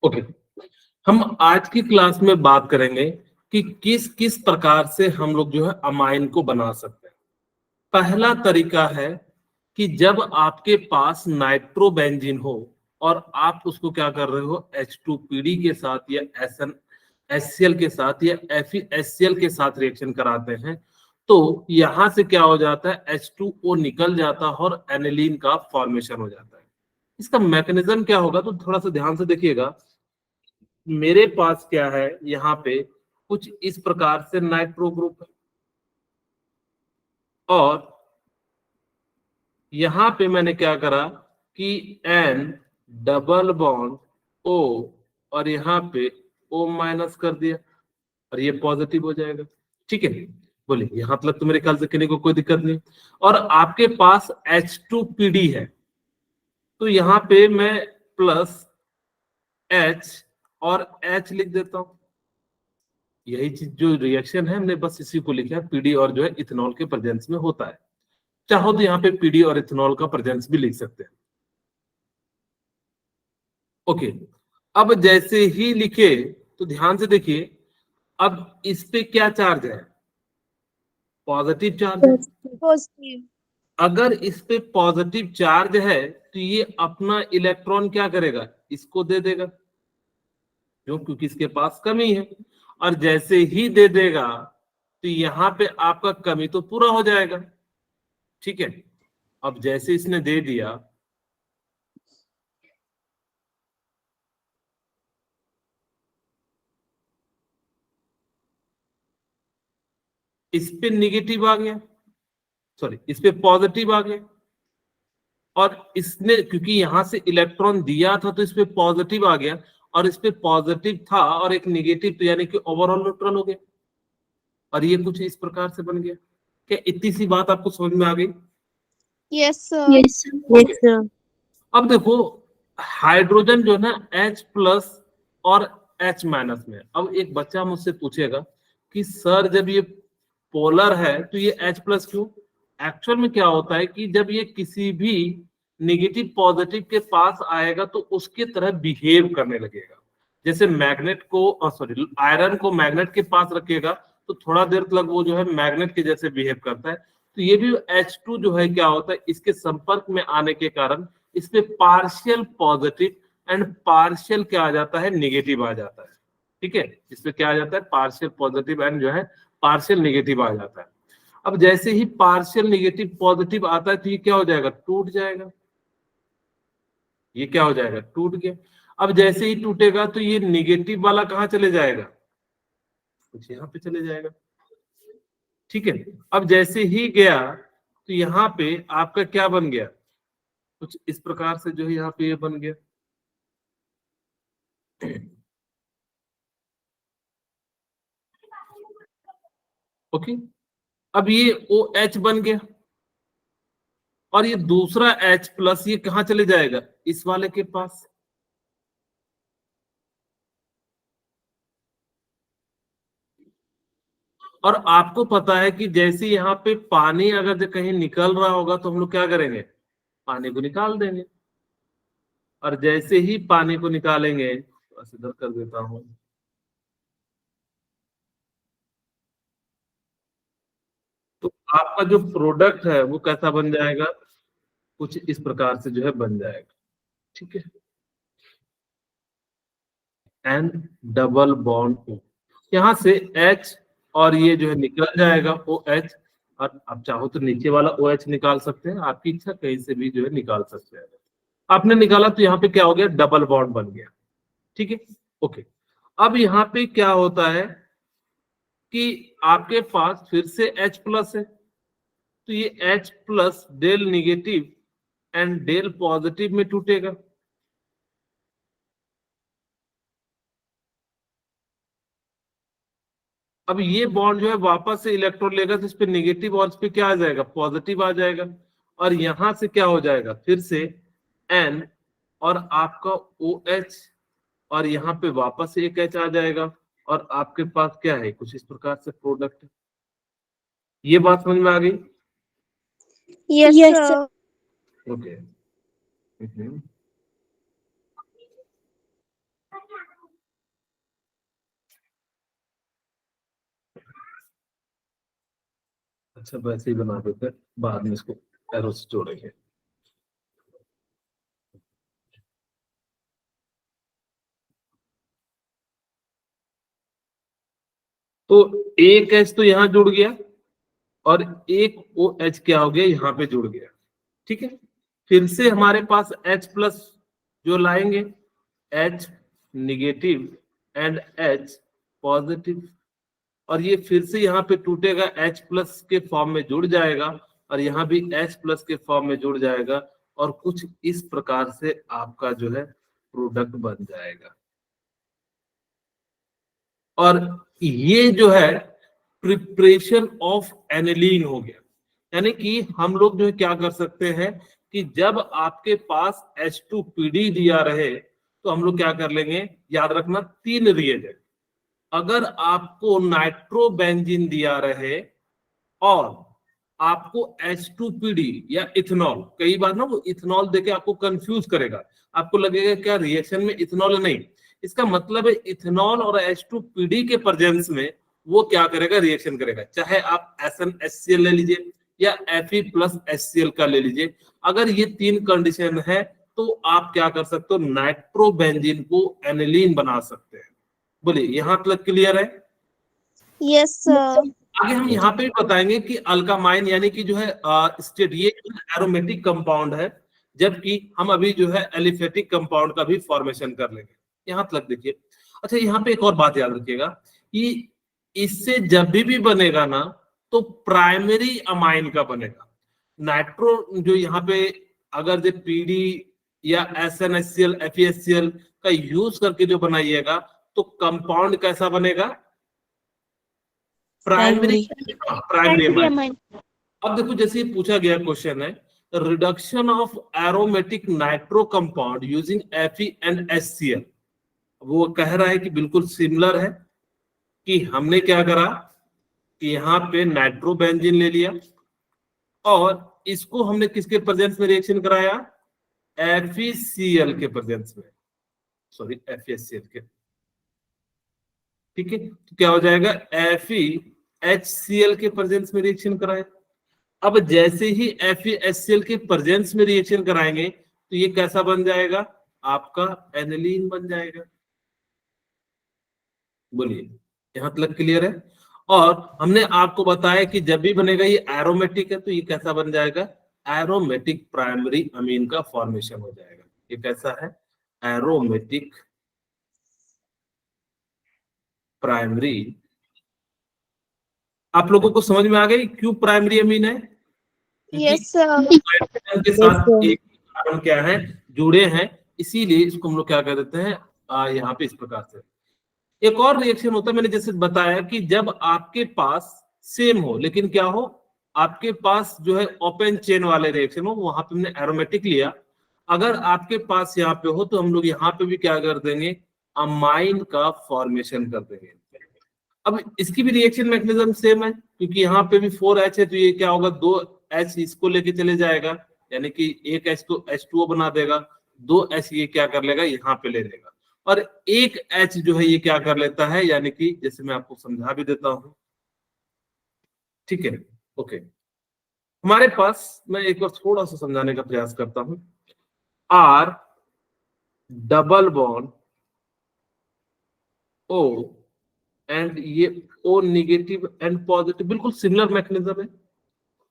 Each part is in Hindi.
ओके, हम आज की क्लास में बात करेंगे कि किस किस प्रकार से हम लोग जो है अमाइन को बना सकते हैं। पहला तरीका है कि जब आपके पास नाइट्रोबेंजीन हो और आप उसको क्या कर रहे हो, H2PD के साथ या HCl के साथ या FeHCl के साथ रिएक्शन कराते हैं, तो यहां से क्या हो जाता है, H2O निकल जाता है और एनिलीन का फॉर्मेशन हो जाता है। इसका मैकेनिज्म क्या होगा, तो थोड़ा सा ध्यान से देखिएगा। मेरे पास क्या है, यहाँ पे कुछ इस प्रकार से नाइट्रो ग्रुप है और यहां पे मैंने क्या करा कि N डबल बॉन्ड O और यहाँ पे O माइनस कर दिया और ये पॉजिटिव हो जाएगा। ठीक है, बोलिए यहां तक तो मेरे ख्याल से कहने को कोई दिक्कत नहीं। और आपके पास H2PD है, तो यहाँ पे मैं प्लस H और H लिख देता हूं। यही चीज जो रिएक्शन है हमने बस इसी को लिखा है, पीडी और जो है इथेनॉल के प्रेजेंस में होता है। चाहो तो यहाँ पे पीडी और इथेनॉल का प्रेजेंस भी लिख सकते हैं। ओके, अब जैसे ही लिखे तो ध्यान से देखिए, अब इस पे क्या चार्ज है, पॉजिटिव चार्ज है। पॉजिटिव। अगर इस पे पॉजिटिव चार्ज है तो ये अपना इलेक्ट्रॉन क्या करेगा, इसको दे देगा, क्यों, क्योंकि इसके पास कमी है। और जैसे ही दे देगा तो यहाँ पे आपका कमी तो पूरा हो जाएगा। ठीक है, अब जैसे इसने दे दिया, इस पे निगेटिव आ गया, सॉरी इस पे पॉजिटिव आ गया, और इसने क्योंकि यहां से इलेक्ट्रॉन दिया था तो इस पे पॉजिटिव आ गया, और इस पे पॉजिटिव था और एक निगेटिव, तो यानी कि ओवरऑल न्यूट्रल हो गया। और ये कुछ इस प्रकार से बन गया। क्या इतनी सी बात आपको समझ में आ गई? Yes sir. Yes sir. अब देखो, हाइड्रोजन जो है ना H प्लस और H माइनस में। अब एक बच्चा मुझसे पूछेगा कि सर जब ये पोलर है तो ये H प्लस क्यों? एक्चुअल में क्या होता है कि जब ये किसी भी निगेटिव पॉजिटिव के पास आएगा तो उसके तरह बिहेव करने लगेगा। जैसे मैग्नेट को, सॉरी आयरन को मैग्नेट के पास रखेगा तो थोड़ा देर तक वो जो है मैग्नेट के जैसे बिहेव करता है। तो ये भी H2 जो है क्या होता है, इसके संपर्क में आने के कारण इसमें पार्शियल पॉजिटिव एंड पार्शियल क्या आ जाता है, नेगेटिव आ जाता है। ठीक है, इसमें क्या आ जाता है, पार्शियल पॉजिटिव एंड जो है पार्शियल नेगेटिव आ जाता है। अब जैसे ही पार्शियल नेगेटिव पॉजिटिव आता है तो ये क्या हो जाएगा, टूट जाएगा। ये क्या हो जाएगा, टूट गया। अब जैसे ही टूटेगा तो ये नेगेटिव वाला कहाँ चले जाएगा, कुछ यहाँ पे चले जाएगा। ठीक है, अब जैसे ही गया तो यहाँ पे आपका क्या बन गया, कुछ इस प्रकार से जो है यहाँ पे ये बन गया। ओके, अब ये OH बन गया और ये दूसरा H प्लस ये कहां चले जाएगा, इस वाले के पास। और आपको पता है कि जैसे यहाँ पे पानी अगर कहीं निकल रहा होगा तो हम लोग क्या करेंगे, पानी को निकाल देंगे। और जैसे ही पानी को निकालेंगे, बस इधर कर देता हूं, तो आपका जो प्रोडक्ट है वो कैसा बन जाएगा, कुछ इस प्रकार से जो है बन जाएगा। ठीक है, N डबल बॉन्ड O, यहाँ से H और ये जो है निकल जाएगा OH। और आप चाहो तो नीचे वाला OH निकाल सकते हैं, आपकी इच्छा, कहीं से भी जो है निकाल सकते हैं। आपने निकाला तो यहाँ पे क्या हो गया, डबल बॉन्ड बन गया। ठीक है, ओके। अब यहाँ पे क्या होता है कि आपके पास फिर से H प्लस है, तो ये H plus del negative and del positive में टूटेगा। अब ये बॉन्ड जो है वापस से इलेक्ट्रॉन लेगा तो इस पे नेगेटिव और इस पे क्या आ जाएगा, पॉजिटिव आ जाएगा। और यहां से क्या हो जाएगा, फिर से N और आपका OH, और यहाँ पे वापस से एक H आ जाएगा और आपके पास क्या है, कुछ इस प्रकार से प्रोडक्ट। ये बात समझ में आ गई? Yes sir. ओके, हम्म। अच्छा वैसे ही बना देते हैं, बाद में इसको एरो से जोड़ेंगे। तो एक एच तो यहाँ जुड़ गया और एक ओ एच क्या हो गया, यहाँ पे जुड़ गया। ठीक है, फिर से हमारे पास H प्लस जो लाएंगे, H negative and H positive, और ये फिर से यहाँ पे टूटेगा, H प्लस के फॉर्म में जुड़ जाएगा और यहाँ भी H प्लस के फॉर्म में जुड़ जाएगा, और कुछ इस प्रकार से आपका जो है प्रोडक्ट बन जाएगा। और ये जो है प्रिपरेशन ऑफ एनिलीन हो गया। यानी कि हम लोग जो है क्या कर सकते हैं कि जब आपके पास H2PD दिया रहे तो हम लोग क्या कर लेंगे, याद रखना 3 रिएजेंट। अगर आपको नाइट्रोबेंजीन दिया रहे और आपको H2PD या इथेनॉल, कई बार ना वो इथेनॉल देके आपको कंफ्यूज करेगा, आपको लगेगा क्या रिएक्शन में इथेनॉल नहीं, इसका मतलब है इथेनॉल और H2PD के प्रेजेंस में वो क्या करेगा, रिएक्शन करेगा। चाहे आप SnHCl ले लीजिए या Fe प्लस HCl का ले लीजिए, अगर ये 3 कंडीशन है तो आप क्या कर सकते हो, नाइट्रोबेंजीन को एनिलीन बना सकते हैं। बोलिए यहां तक क्लियर है? Yes, sir. आगे हम यहाँ पे भी बताएंगे कि अल्कामाइन यानी कि जो है स्टेट, ये एरोमेटिक कंपाउंड है, जबकि हम अभी जो है एलिफेटिक कंपाउंड का भी फॉर्मेशन कर लेंगे। यहाँ तक देखिए। अच्छा यहाँ पे एक और बात याद रखिएगा कि इससे जब भी बनेगा ना तो प्राइमरी अमाइन का बनेगा। नाइट्रो जो यहाँ पे अगर जो पीडी या SnHCl FeHCl का यूज करके जो बनाइएगा तो कंपाउंड कैसा बनेगा, प्राइमरी प्राइमरी अमाइन। अब देखो जैसे ये पूछा गया क्वेश्चन है, reduction of aromatic nitro compound using Fe and HCl, वो कह रहा है कि बिल्कुल सिमिलर है कि हमने क्या करा कि यहाँ पे नाइट्रोबेंजीन ले लिया और इसको हमने किसके प्रेजेंस में रिएक्शन कराया, FeCl के प्रेजेंस में, सॉरी FeHCl के। ठीक है, तो क्या हो जाएगा, FeHCl के प्रेजेंस में रिएक्शन कराया। अब जैसे ही FeHCl के प्रेजेंस में रिएक्शन कराएंगे तो ये कैसा बन जाएगा, आपका एनिलीन बन जाएगा। बोलिए यहां तक क्लियर है? और हमने आपको बताया कि जब भी बनेगा ये एरोमेटिक है तो ये कैसा बन जाएगा, एरोमेटिक प्राइमरी अमीन का फॉर्मेशन हो जाएगा। ये कैसा है, एरोमेटिक प्राइमरी। आप लोगों को समझ में आ गई क्यों प्राइमरी अमीन है? क्योंकि Yes, sir. हाइड्रोजन के साथ एक कार्बन क्या है, जुड़े हैं, इसीलिए इसको हम लोग क्या कर देते हैं, यहाँ पे इस प्रकार से। एक और रिएक्शन होता है, मैंने जैसे बताया कि जब आपके पास सेम हो लेकिन क्या हो, आपके पास जो है ओपन चेन वाले रिएक्शन हो, वहां पे हमने एरोमेटिक लिया। अगर आपके पास यहाँ पे हो तो हम लोग यहाँ पे भी क्या कर देंगे, अमाइन का फॉर्मेशन कर देंगे। अब इसकी भी रिएक्शन मैकेनिज्म सेम है, क्योंकि यहाँ पे भी 4H है तो ये क्या होगा, 2H इसको लेके चले जाएगा, यानी कि एक H तो H2O बना देगा, 2H ये क्या कर लेगा, यहाँ पे ले लेगा, और एक H जो है ये क्या कर लेता है, यानी कि जैसे मैं आपको समझा भी देता हूं। ठीक है, ओके। हमारे पास, मैं एक बार थोड़ा सा समझाने का प्रयास करता हूं, R double bond O and ये O निगेटिव एंड पॉजिटिव, बिल्कुल सिमिलर मैकेनिज्म है।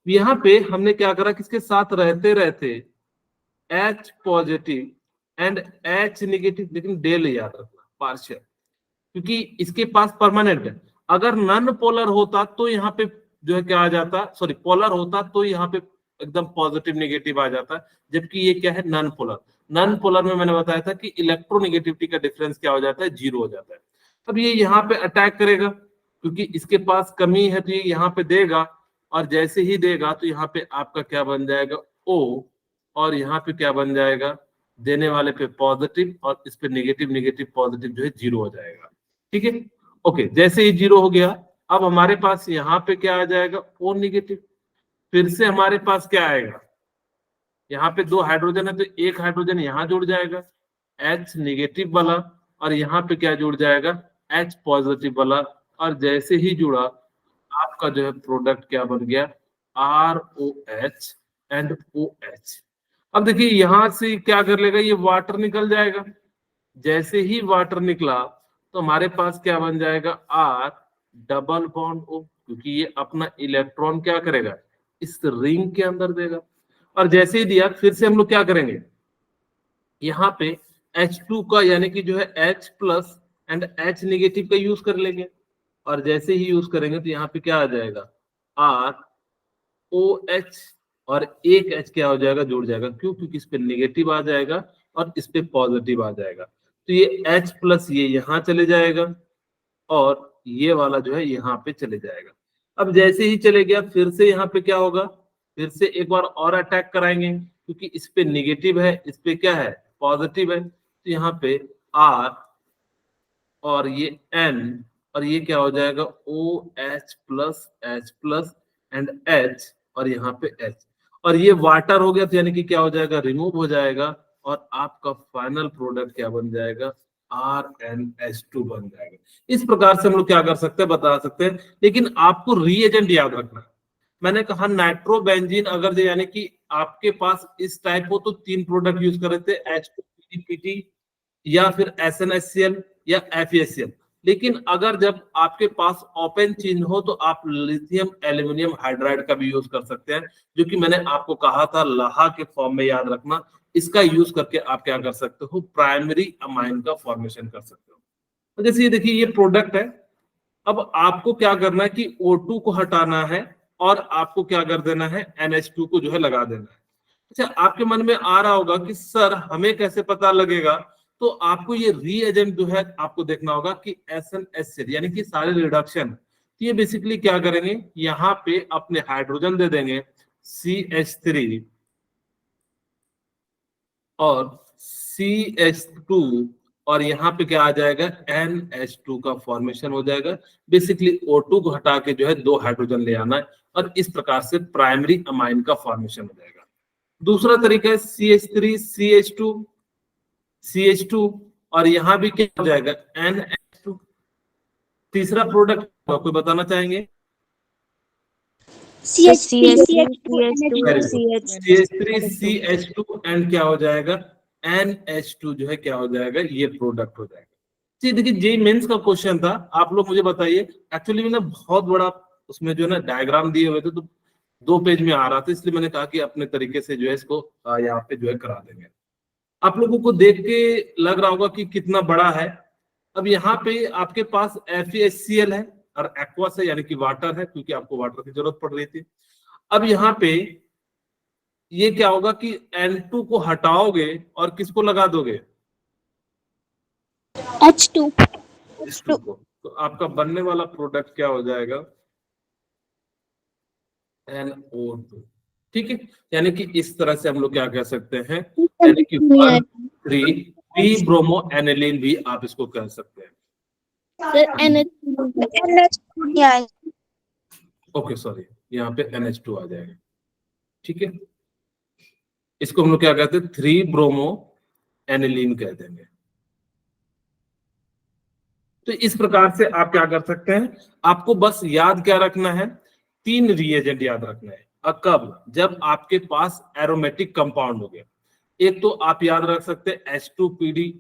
यहाँ पे हमने क्या करा, किसके साथ रहते रहते H positive and H negative, लेकिन डेल याद रखना, पार्शियल, क्योंकि इसके पास परमानेंट है। अगर नॉन पोलर होता तो यहाँ पे जो है क्या आ जाता, सॉरी पोलर होता तो यहाँ पे एकदम पॉजिटिव निगेटिव आ जाता, जबकि ये क्या है, नॉन पोलर। नॉन पोलर में मैंने बताया था कि इलेक्ट्रोनिगेटिविटी का डिफरेंस क्या हो जाता है, 0 हो जाता है। तब ये यहाँ पे अटैक करेगा, क्योंकि इसके पास कमी है तो ये यहाँ पे देगा, और जैसे ही देगा तो यहाँ पे आपका क्या बन जाएगा, O, और यहाँ पे क्या बन जाएगा, देने वाले पे पॉजिटिव और इस पे निगेटिव, निगेटिव पॉजिटिव जो है 0 हो जाएगा। ठीक है, ओके। जैसे ही 0 हो गया, अब हमारे पास यहाँ पे क्या आ जाएगा, O निगेटिव। फिर से हमारे पास क्या आएगा, यहाँ पे 2 हाइड्रोजन है तो एक हाइड्रोजन यहाँ जुड़ जाएगा H नेगेटिव वाला, और यहाँ पे क्या जुड़ जाएगा H पॉजिटिव वाला, और जैसे ही जुड़ा आपका जो है प्रोडक्ट क्या बन गया ROH एंड OH। अब देखिए यहां से क्या कर लेगा, ये वाटर निकल जाएगा। जैसे ही वाटर निकला तो हमारे पास क्या बन जाएगा R डबल बॉन्ड O, क्योंकि ये अपना इलेक्ट्रॉन क्या करेगा इस रिंग के अंदर देगा। और जैसे ही दिया फिर से हम लोग क्या करेंगे, यहाँ पे H2 का यानी कि जो है H plus and H negative का यूज कर लेंगे, और जैसे ही यूज करेंगे तो यहाँ पे क्या आ जाएगा ROH, और एक H क्या हो जाएगा जुड़ जाएगा, क्यों, क्योंकि इस पे नेगेटिव आ जाएगा और इस पे पॉजिटिव आ जाएगा, तो ये H प्लस ये यहाँ चले जाएगा और ये वाला जो है यहाँ पे चले जाएगा। अब जैसे ही चले गया फिर से यहाँ पे क्या होगा, फिर से एक बार और अटैक कराएंगे, क्योंकि इस पे नेगेटिव है इस पे क्या है पॉजिटिव है, तो यहाँ पे R और ये N और ये क्या हो जाएगा OH plus H plus and H और यहाँ पे H, और ये वाटर हो गया तो यानी कि क्या हो जाएगा रिमूव हो जाएगा, और आपका फाइनल प्रोडक्ट क्या बन जाएगा RnH2 बन जाएगा। इस प्रकार से हम लोग क्या कर सकते हैं बता सकते हैं, लेकिन आपको रीएजेंट याद रखना है। मैंने कहा नाइट्रोबेंजीन अगर यानी कि आपके पास इस टाइप हो तो 3 प्रोडक्ट यूज कर रहे थे H2PDPT या फिर SnHCl या FeHCl, लेकिन अगर जब आपके पास ओपन चेन हो तो आप लिथियम एल्यूमिनियम हाइड्राइड का भी यूज कर सकते हैं, जो कि मैंने आपको कहा था लाहा के फॉर्म में याद रखना। इसका यूज करके आप क्या कर सकते हो प्राइमरी अमाइन का फॉर्मेशन कर सकते हो। तो जैसे ये देखिए ये प्रोडक्ट है, अब आपको क्या करना है कि O2 को हटाना है और आपको क्या कर देना है NH2 को जो है लगा देना है। अच्छा आपके मन में आ रहा होगा कि सर हमें कैसे पता लगेगा, तो आपको ये रीएजेंट जो है आपको देखना होगा कि SnHCl यानी कि सारे रिडक्शन, तो ये बेसिकली क्या करेंगे यहाँ पे अपने हाइड्रोजन दे देंगे CH3 और CH2, और यहाँ पे क्या आ जाएगा NH2 का फॉर्मेशन हो जाएगा। बेसिकली O2 को हटा के जो है 2 हाइड्रोजन ले आना है, और इस प्रकार से प्राइमरी अमाइन का फॉर्मेशन हो जाएगा। दूसरा तरीका है CH3 CH2 और यहाँ भी क्या हो जाएगा NH2। तीसरा प्रोडक्ट कोई बताना चाहेंगे? CH3 CH3 CH2 very NH2 good, CH CH3 CH2 and क्या हो जाएगा NH2 जो है क्या हो जाएगा ये प्रोडक्ट हो जाएगा। जी देखिए जे मेंस का क्वेश्चन था, आप लोग मुझे बताइए। एक्चुअली मैंने बहुत बड़ा उसमें जो है ना डायग्राम दिए हुए थे तो 2 पेज में आ रहा था, इसलिए मैंने कहा कि अपने तरीके से जो है इसको यहाँ पे जो है करा देंगे। आप लोगों को देख के लग रहा होगा कि कितना बड़ा है। अब यहाँ पे आपके पास FeHCl है और एक्वस है यानी कि वाटर है, क्योंकि आपको वाटर की जरूरत पड़ रही थी। अब यहाँ पे ये क्या होगा कि N2 को हटाओगे और किसको लगा दोगे H2 H2 को, तो आपका बनने वाला प्रोडक्ट क्या हो जाएगा NO2। ठीक है, यानी कि इस तरह से हम लोग क्या कह सकते हैं, यानी कि 1,3 ब्रोमो एनिलीन भी आप इसको कह सकते हैं। NH2 ओके सॉरी, यहाँ पे NH2 आ जाएगा। ठीक है, इसको हम लोग क्या कहते हैं 3 ब्रोमो एनिलीन कह देंगे। तो इस प्रकार से आप क्या कर सकते हैं, आपको बस याद क्या रखना है 3 रिएजेंट याद रखना है। और कब, जब आपके पास एरोमेटिक कंपाउंड हो गया। एक तो आप याद रख सकते हैं H2PD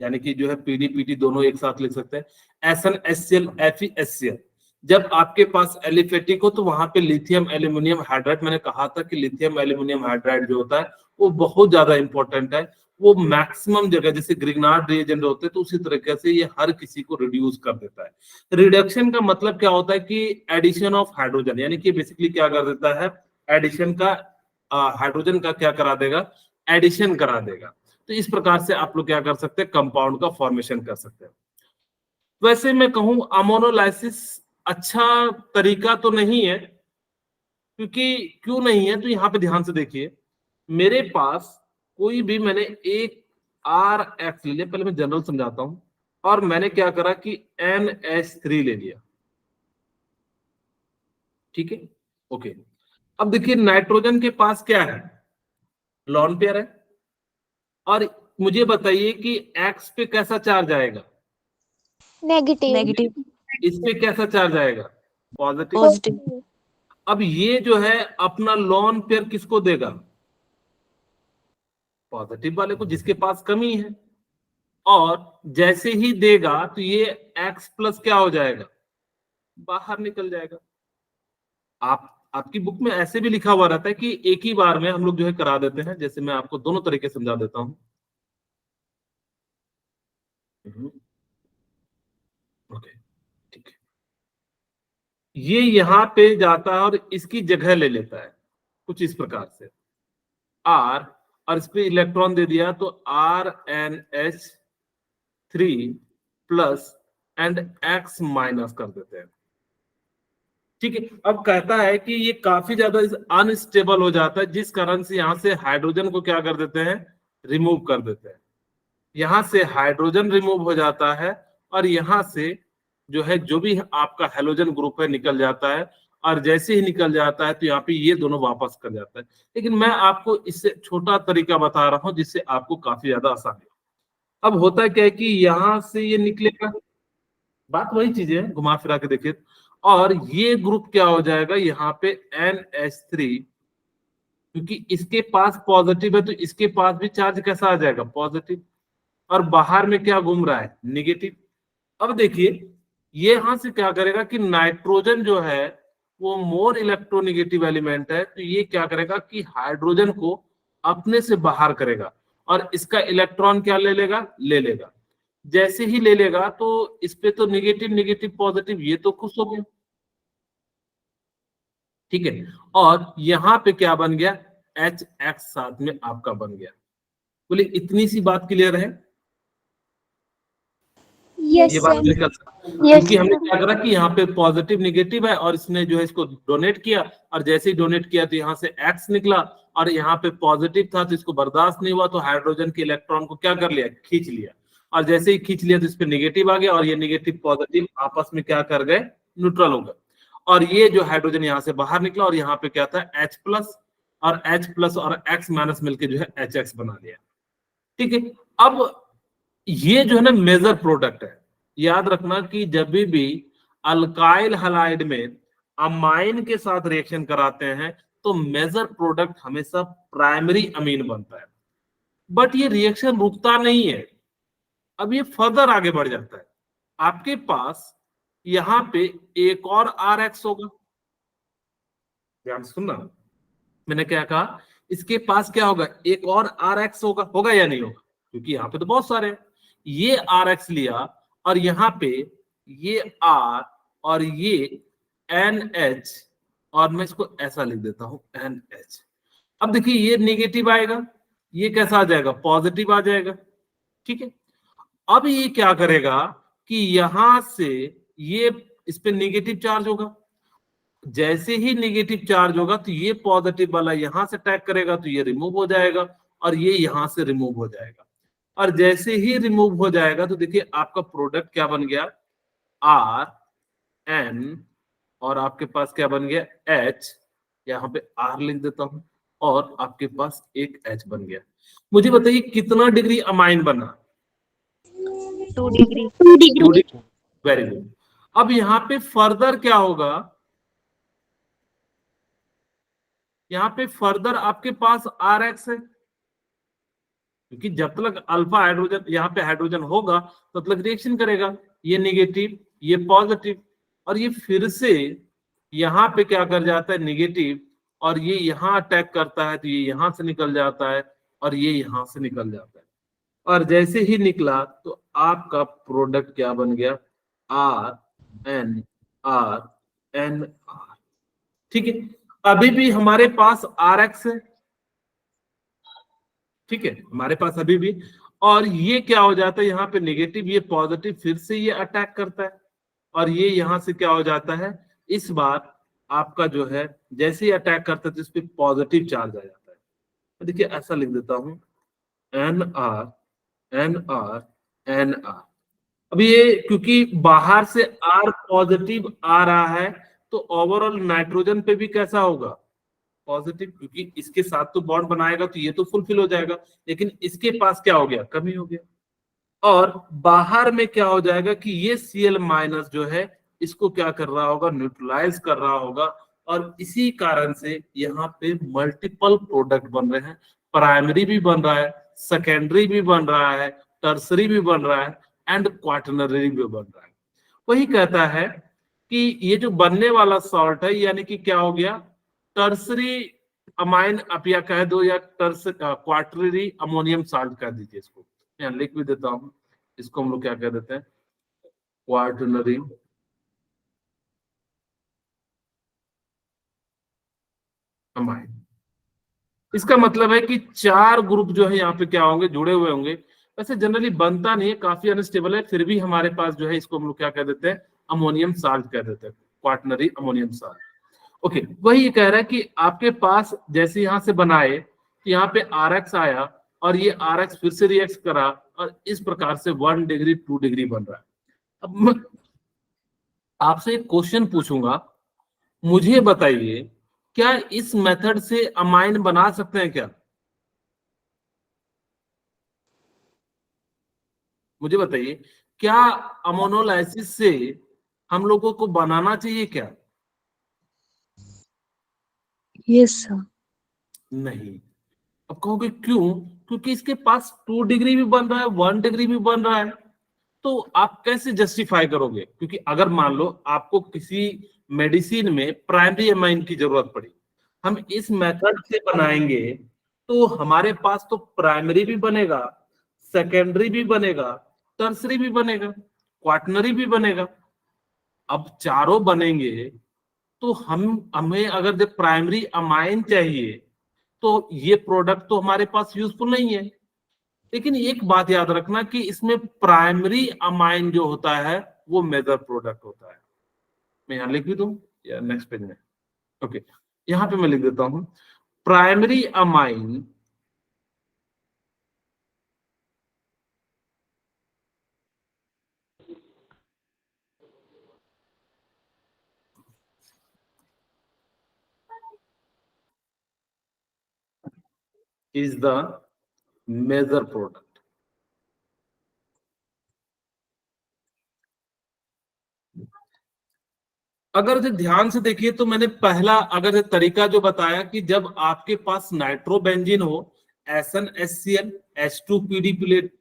यानी कि जो है PDPT दोनों एक साथ लिख सकते हैं, SnHCl FeHCl। जब आपके पास एलिफेटिक हो तो वहां पे लिथियम एल्यूमिनियम हाइड्राइड, मैंने कहा था कि लिथियम एल्यूमिनियम हाइड्राइड जो होता है वो बहुत ज्यादा इंपॉर्टेंट है। वो मैक्सिमम जगह जैसे ग्रिग्नार्ड रिएजेंट होते हैं तो उसी तरीके से ये हर किसी को रिड्यूस कर देता है। रिडक्शन का मतलब क्या होता है कि एडिशन ऑफ हाइड्रोजन, यानी कि बेसिकली क्या कर देता है एडिशन का, हाइड्रोजन का क्या करा देगा एडिशन करा देगा। तो इस प्रकार से आप लोग क्या कर सकते हैं कंपाउंड का फॉर्मेशन कर सकते हैं। वैसे मैं कहूं अमोनोलाइसिस अच्छा तरीका तो नहीं है, क्योंकि क्यों नहीं है तो यहाँ पे ध्यान से देखिए, मेरे पास कोई भी मैंने एक RX ले लिया, पहले मैं जनरल समझाता हूं, और मैंने क्या करा कि NH3 ले लिया। ठीक है, ओके। अब देखिए नाइट्रोजन के पास क्या है लॉन पेयर है। और मुझे बताइए कि एक्स पे कैसा चार्ज आएगा, नेगेटिव नेगेटिव इस पे कैसा चार्ज आएगा, पॉजिटिव। पॉजिटिव अब ये जो है अपना लॉन पेयर किसको देगा, पॉजिटिव वाले को, जिसके पास कमी है। और जैसे ही देगा तो ये एक्स प्लस क्या हो जाएगा, बाहर निकल जाएगा। आपकी बुक में ऐसे भी लिखा हुआ रहता है कि एक ही बार में हम लोग जो है करा देते हैं। जैसे मैं आपको दोनों तरीके समझा देता हूं। ओके, ठीक है। ये यहां पे जाता है और इसकी जगह ले लेता है कुछ इस प्रकार से, आर, और इस पे इलेक्ट्रॉन दे दिया तो RnH3 plus and x minus कर देते हैं। ठीक है। अब कहता है कि ये काफी ज्यादा अनस्टेबल हो जाता है, जिस कारण से यहां से हाइड्रोजन को क्या कर देते हैं, रिमूव कर देते हैं। यहां से हाइड्रोजन रिमूव हो जाता है और यहां से जो है जो भी आपका हेलोजन ग्रुप है निकल जाता है। और जैसे ही निकल जाता है तो यहाँ पे ये दोनों वापस कर जाता है। लेकिन मैं आपको इससे छोटा तरीका बता रहा हूं जिससे आपको काफी ज्यादा आसानी हो। अब होता क्या है कि यहां से ये निकलेगा, बात वही चीज है, घुमा फिरा के देखिए। और ये ग्रुप क्या हो जाएगा यहाँ पे NH3, क्योंकि इसके पास पॉजिटिव है तो इसके पास भी चार्ज कैसा आ जाएगा, पॉजिटिव। और बाहर में क्या घूम रहा है, निगेटिव। अब देखिए ये यहां से क्या करेगा कि नाइट्रोजन जो है वो मोर इलेक्ट्रोनेगेटिव एलिमेंट है, तो ये क्या करेगा कि हाइड्रोजन को अपने से बाहर करेगा और इसका इलेक्ट्रॉन क्या ले लेगा, ले लेगा। जैसे ही ले लेगा तो इस पे तो निगेटिव निगेटिव पॉजिटिव, ये तो खुश हो गया। ठीक है। और यहां पे क्या बन गया, HX साथ में आपका बन गया। बोले इतनी सी बात क्लियर है, यस ये बात सर क्लियर, क्योंकि हमने क्या करा कि यहाँ पे पॉजिटिव निगेटिव है और इसने जो है इसको डोनेट किया, और जैसे ही डोनेट किया तो यहाँ से एक्स निकला, और यहाँ पे पॉजिटिव था तो इसको बर्दाश्त नहीं हुआ तो हाइड्रोजन के इलेक्ट्रॉन को क्या कर लिया, खींच लिया। और जैसे ही खींच लिया तो इस पे निगेटिव आ गया और ये निगेटिव पॉजिटिव आपस में क्या कर गए, न्यूट्रल हो गए। और ये जो हाइड्रोजन यहाँ से बाहर निकला और यहाँ पे क्या था, H प्लस, और H प्लस और X माइनस मिलकर जो है HX बना दिया। ठीक है। अब ये जो है ना मेजर प्रोडक्ट है। याद रखना कि जब भी अल्काइल हलाइड में अमाइन के साथ रिएक्शन कराते हैं तो मेजर प्रोडक्ट हमेशा प्राइमरी अमीन बनता है। बट ये रिएक्शन रुकता नहीं है, अब ये फर्दर आगे बढ़ जाता है। आपके पास यहां पे एक और RX होगा, ध्यान से सुनना, मैंने क्या कहा, इसके पास क्या होगा, एक और RX होगा, होगा या नहीं होगा, क्योंकि यहाँ पे तो बहुत सारे हैं। ये RX लिया और यहाँ पे ये R और ये NH, और मैं इसको ऐसा लिख देता हूं NH। अब देखिए ये नेगेटिव आएगा, ये कैसा आ जाएगा, पॉजिटिव आ जाएगा। ठीक है। अब ये क्या करेगा कि यहां से ये इस पे नेगेटिव चार्ज होगा, जैसे ही नेगेटिव चार्ज होगा तो ये पॉजिटिव वाला यहां से अटैक करेगा तो ये रिमूव हो जाएगा और ये यहां से रिमूव हो जाएगा। और जैसे ही रिमूव हो जाएगा तो देखिए आपका प्रोडक्ट क्या बन गया, RN, और आपके पास क्या बन गया, H, यहाँ पे R लिख देता हूं, और आपके पास एक H बन गया। मुझे बताइए कितना डिग्री अमाइन बना, 2 डिग्री 2 डिग्री वेरी गुड। अब यहाँ पे फर्दर क्या होगा, यहाँ पे फर्दर आपके पास RX है, क्योंकि जब तक अल्फा हाइड्रोजन यहाँ पे हाइड्रोजन होगा तब तक रिएक्शन करेगा, ये नेगेटिव ये पॉजिटिव, और ये फिर से यहाँ पे क्या कर जाता है, नेगेटिव, और ये यहाँ अटैक करता है तो ये यहाँ से निकल जाता है और ये यहाँ से निकल जाता है। और जैसे ही निकला तो आपका प्रोडक्ट क्या बन गया, RnR। ठीक है। अभी भी हमारे पास RX है, ठीक है, हमारे पास अभी भी। और ये क्या हो जाता है, यहाँ पे नेगेटिव ये पॉजिटिव, फिर से ये अटैक करता है और ये यहां से क्या हो जाता है, इस बार आपका जो है जैसे ही अटैक करता है तो इस पे पॉजिटिव चार्ज आ जाता है। तो देखिए ऐसा लिख देता हूं, NR NR NR। अब ये क्योंकि बाहर से R पॉजिटिव आ रहा है तो ओवरऑल नाइट्रोजन पे भी कैसा होगा, पॉजिटिव, क्योंकि इसके साथ तो बॉन्ड बनाएगा तो ये तो फुलफिल हो जाएगा, लेकिन इसके पास क्या हो गया, कमी हो गया। और बाहर में क्या हो जाएगा कि ये Cl माइनस जो है इसको क्या कर रहा होगा, न्यूट्रलाइज कर रहा होगा, और इसी कारण से यहाँ पे मल्टीपल प्रोडक्ट बन रहे हैं, प्राइमरी भी बन रहा है, सेकेंडरी भी बन रहा है, टर्सरी भी बन रहा है, एंड क्वाटरनरी भी बन रहा है। वही कहता है कि ये जो बनने वाला सॉल्ट है यानी कि क्या हो गया, टर्सरी अमाइन, आप या कह दो, या क्वाटररी अमोनियम साल्ट कह दीजिए इसको, यहाँ लिख भी देता हूं, इसको हम लोग क्या कह देते हैं, क्वाटरनरी अमाइन। इसका मतलब है कि 4 ग्रुप जो है यहाँ पे क्या होंगे, जुड़े हुए होंगे। वैसे जनरली बनता नहीं है, काफी अनस्टेबल है, फिर भी हमारे पास जो है इसको हम लोग क्या कह देते हैं, अमोनियम साल्ट कह देते हैं, क्वाटरनरी अमोनियम साल्ट। ओके, वही ये कह रहा है कि आपके पास जैसे यहाँ से बनाए कि यहाँ पे RX आया और ये RX फिर से रिएक्ट करा और इस प्रकार से 1 डिग्री 2 डिग्री बन रहा है। अब मैं आपसे एक क्वेश्चन पूछूंगा, मुझे बताइए क्या इस मेथड से अमाइन बना सकते हैं क्या? मुझे बताइए, क्या अमोनोलाइसिस से हम लोगों को बनाना चाहिए क्या? Yes sir. नहीं। अब कहोगे क्यों? क्योंकि इसके पास 2 डिग्री भी बन रहा है, 1 डिग्री भी बन रहा है, तो आप कैसे जस्टिफाई करोगे? क्योंकि अगर मान लो आपको किसी मेडिसिन में प्राइमरी अमाइन की जरूरत पड़ी, हम इस मेथड से बनाएंगे तो हमारे पास तो प्राइमरी भी बनेगा, सेकेंडरी भी बनेगा, टर्सरी भी बनेगा, क्वाटरनरी भी बनेगा। अब चारों बनेंगे तो हमें अगर जब प्राइमरी अमाइन चाहिए तो ये प्रोडक्ट तो हमारे पास यूजफुल नहीं है। लेकिन एक बात याद रखना कि इसमें प्राइमरी अमाइन जो होता है वो मेजर प्रोडक्ट होता है। मैं यहां लिख भी दूं या नेक्स्ट पेज में? ओके, यहां पे मैं लिख देता हूं, primary amine is the major product. अगर जो ध्यान से देखिए तो मैंने पहला अगर ये तरीका जो बताया कि जब आपके पास नाइट्रोबेंजीन हो, SnHCl, H2PD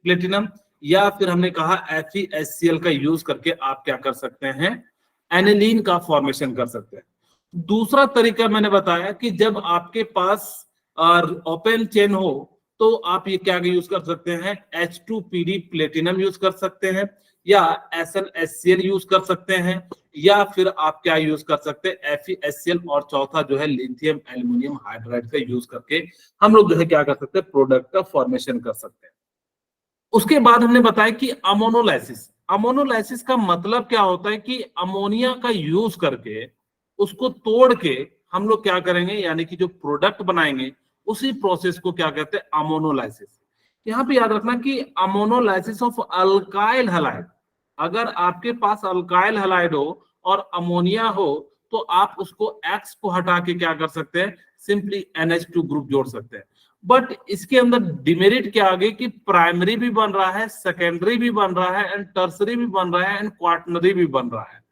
प्लेटिनम, या फिर हमने कहा FeHCl का यूज करके आप क्या कर सकते हैं, एनिलीन का फॉर्मेशन कर सकते हैं। दूसरा तरीका मैंने बताया कि जब आपके पास ओपन चेन हो तो आप ये क्या यूज कर सकते हैं, H2PD प्लेटिनम यूज कर सकते हैं, या SnHCl यूज कर सकते हैं, या फिर आप क्या यूज कर सकते हैं, FeHCl, और चौथा जो है लिथियम एल्यूमिनियम हाइड्राइड का यूज करके हम लोग जो है क्या कर सकते हैं, प्रोडक्ट का फॉर्मेशन कर सकते हैं। उसके बाद हमने बताया कि अमोनोलाइसिस, अमोनोलाइसिस का मतलब क्या होता है कि अमोनिया का यूज करके उसको तोड़ के हम लोग क्या करेंगे, यानी कि जो प्रोडक्ट बनाएंगे उसी प्रोसेस को क्या कहते हैं, अमोनोलाइसिस। यहाँ पे याद रखना कि अमोनोलाइसिस ऑफ अल्काइल हैलाइड, अगर आपके पास अल्काइल हैलाइड हो और अमोनिया हो तो आप उसको X को हटा के क्या कर सकते हैं, सिंपली NH2 ग्रुप जोड़ सकते हैं। बट इसके अंदर डिमेरिट क्या आ गई कि प्राइमरी भी बन रहा है, सेकेंडरी भी बन रहा है, एंड टर्सरी भी बन रहा है, एंड क्वाटरनरी भी बन रहा है।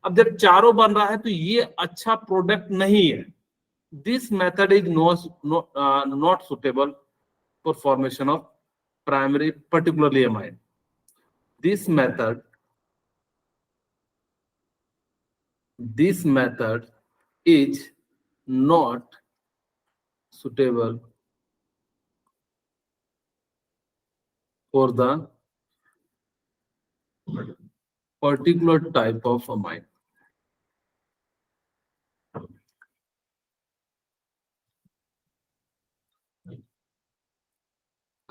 अब जब चारों बन रहा है तो ये अच्छा प्रोडक्ट नहीं है। This method is not suitable for formation of primary particularly amine. this method is not suitable for the particular type of amine.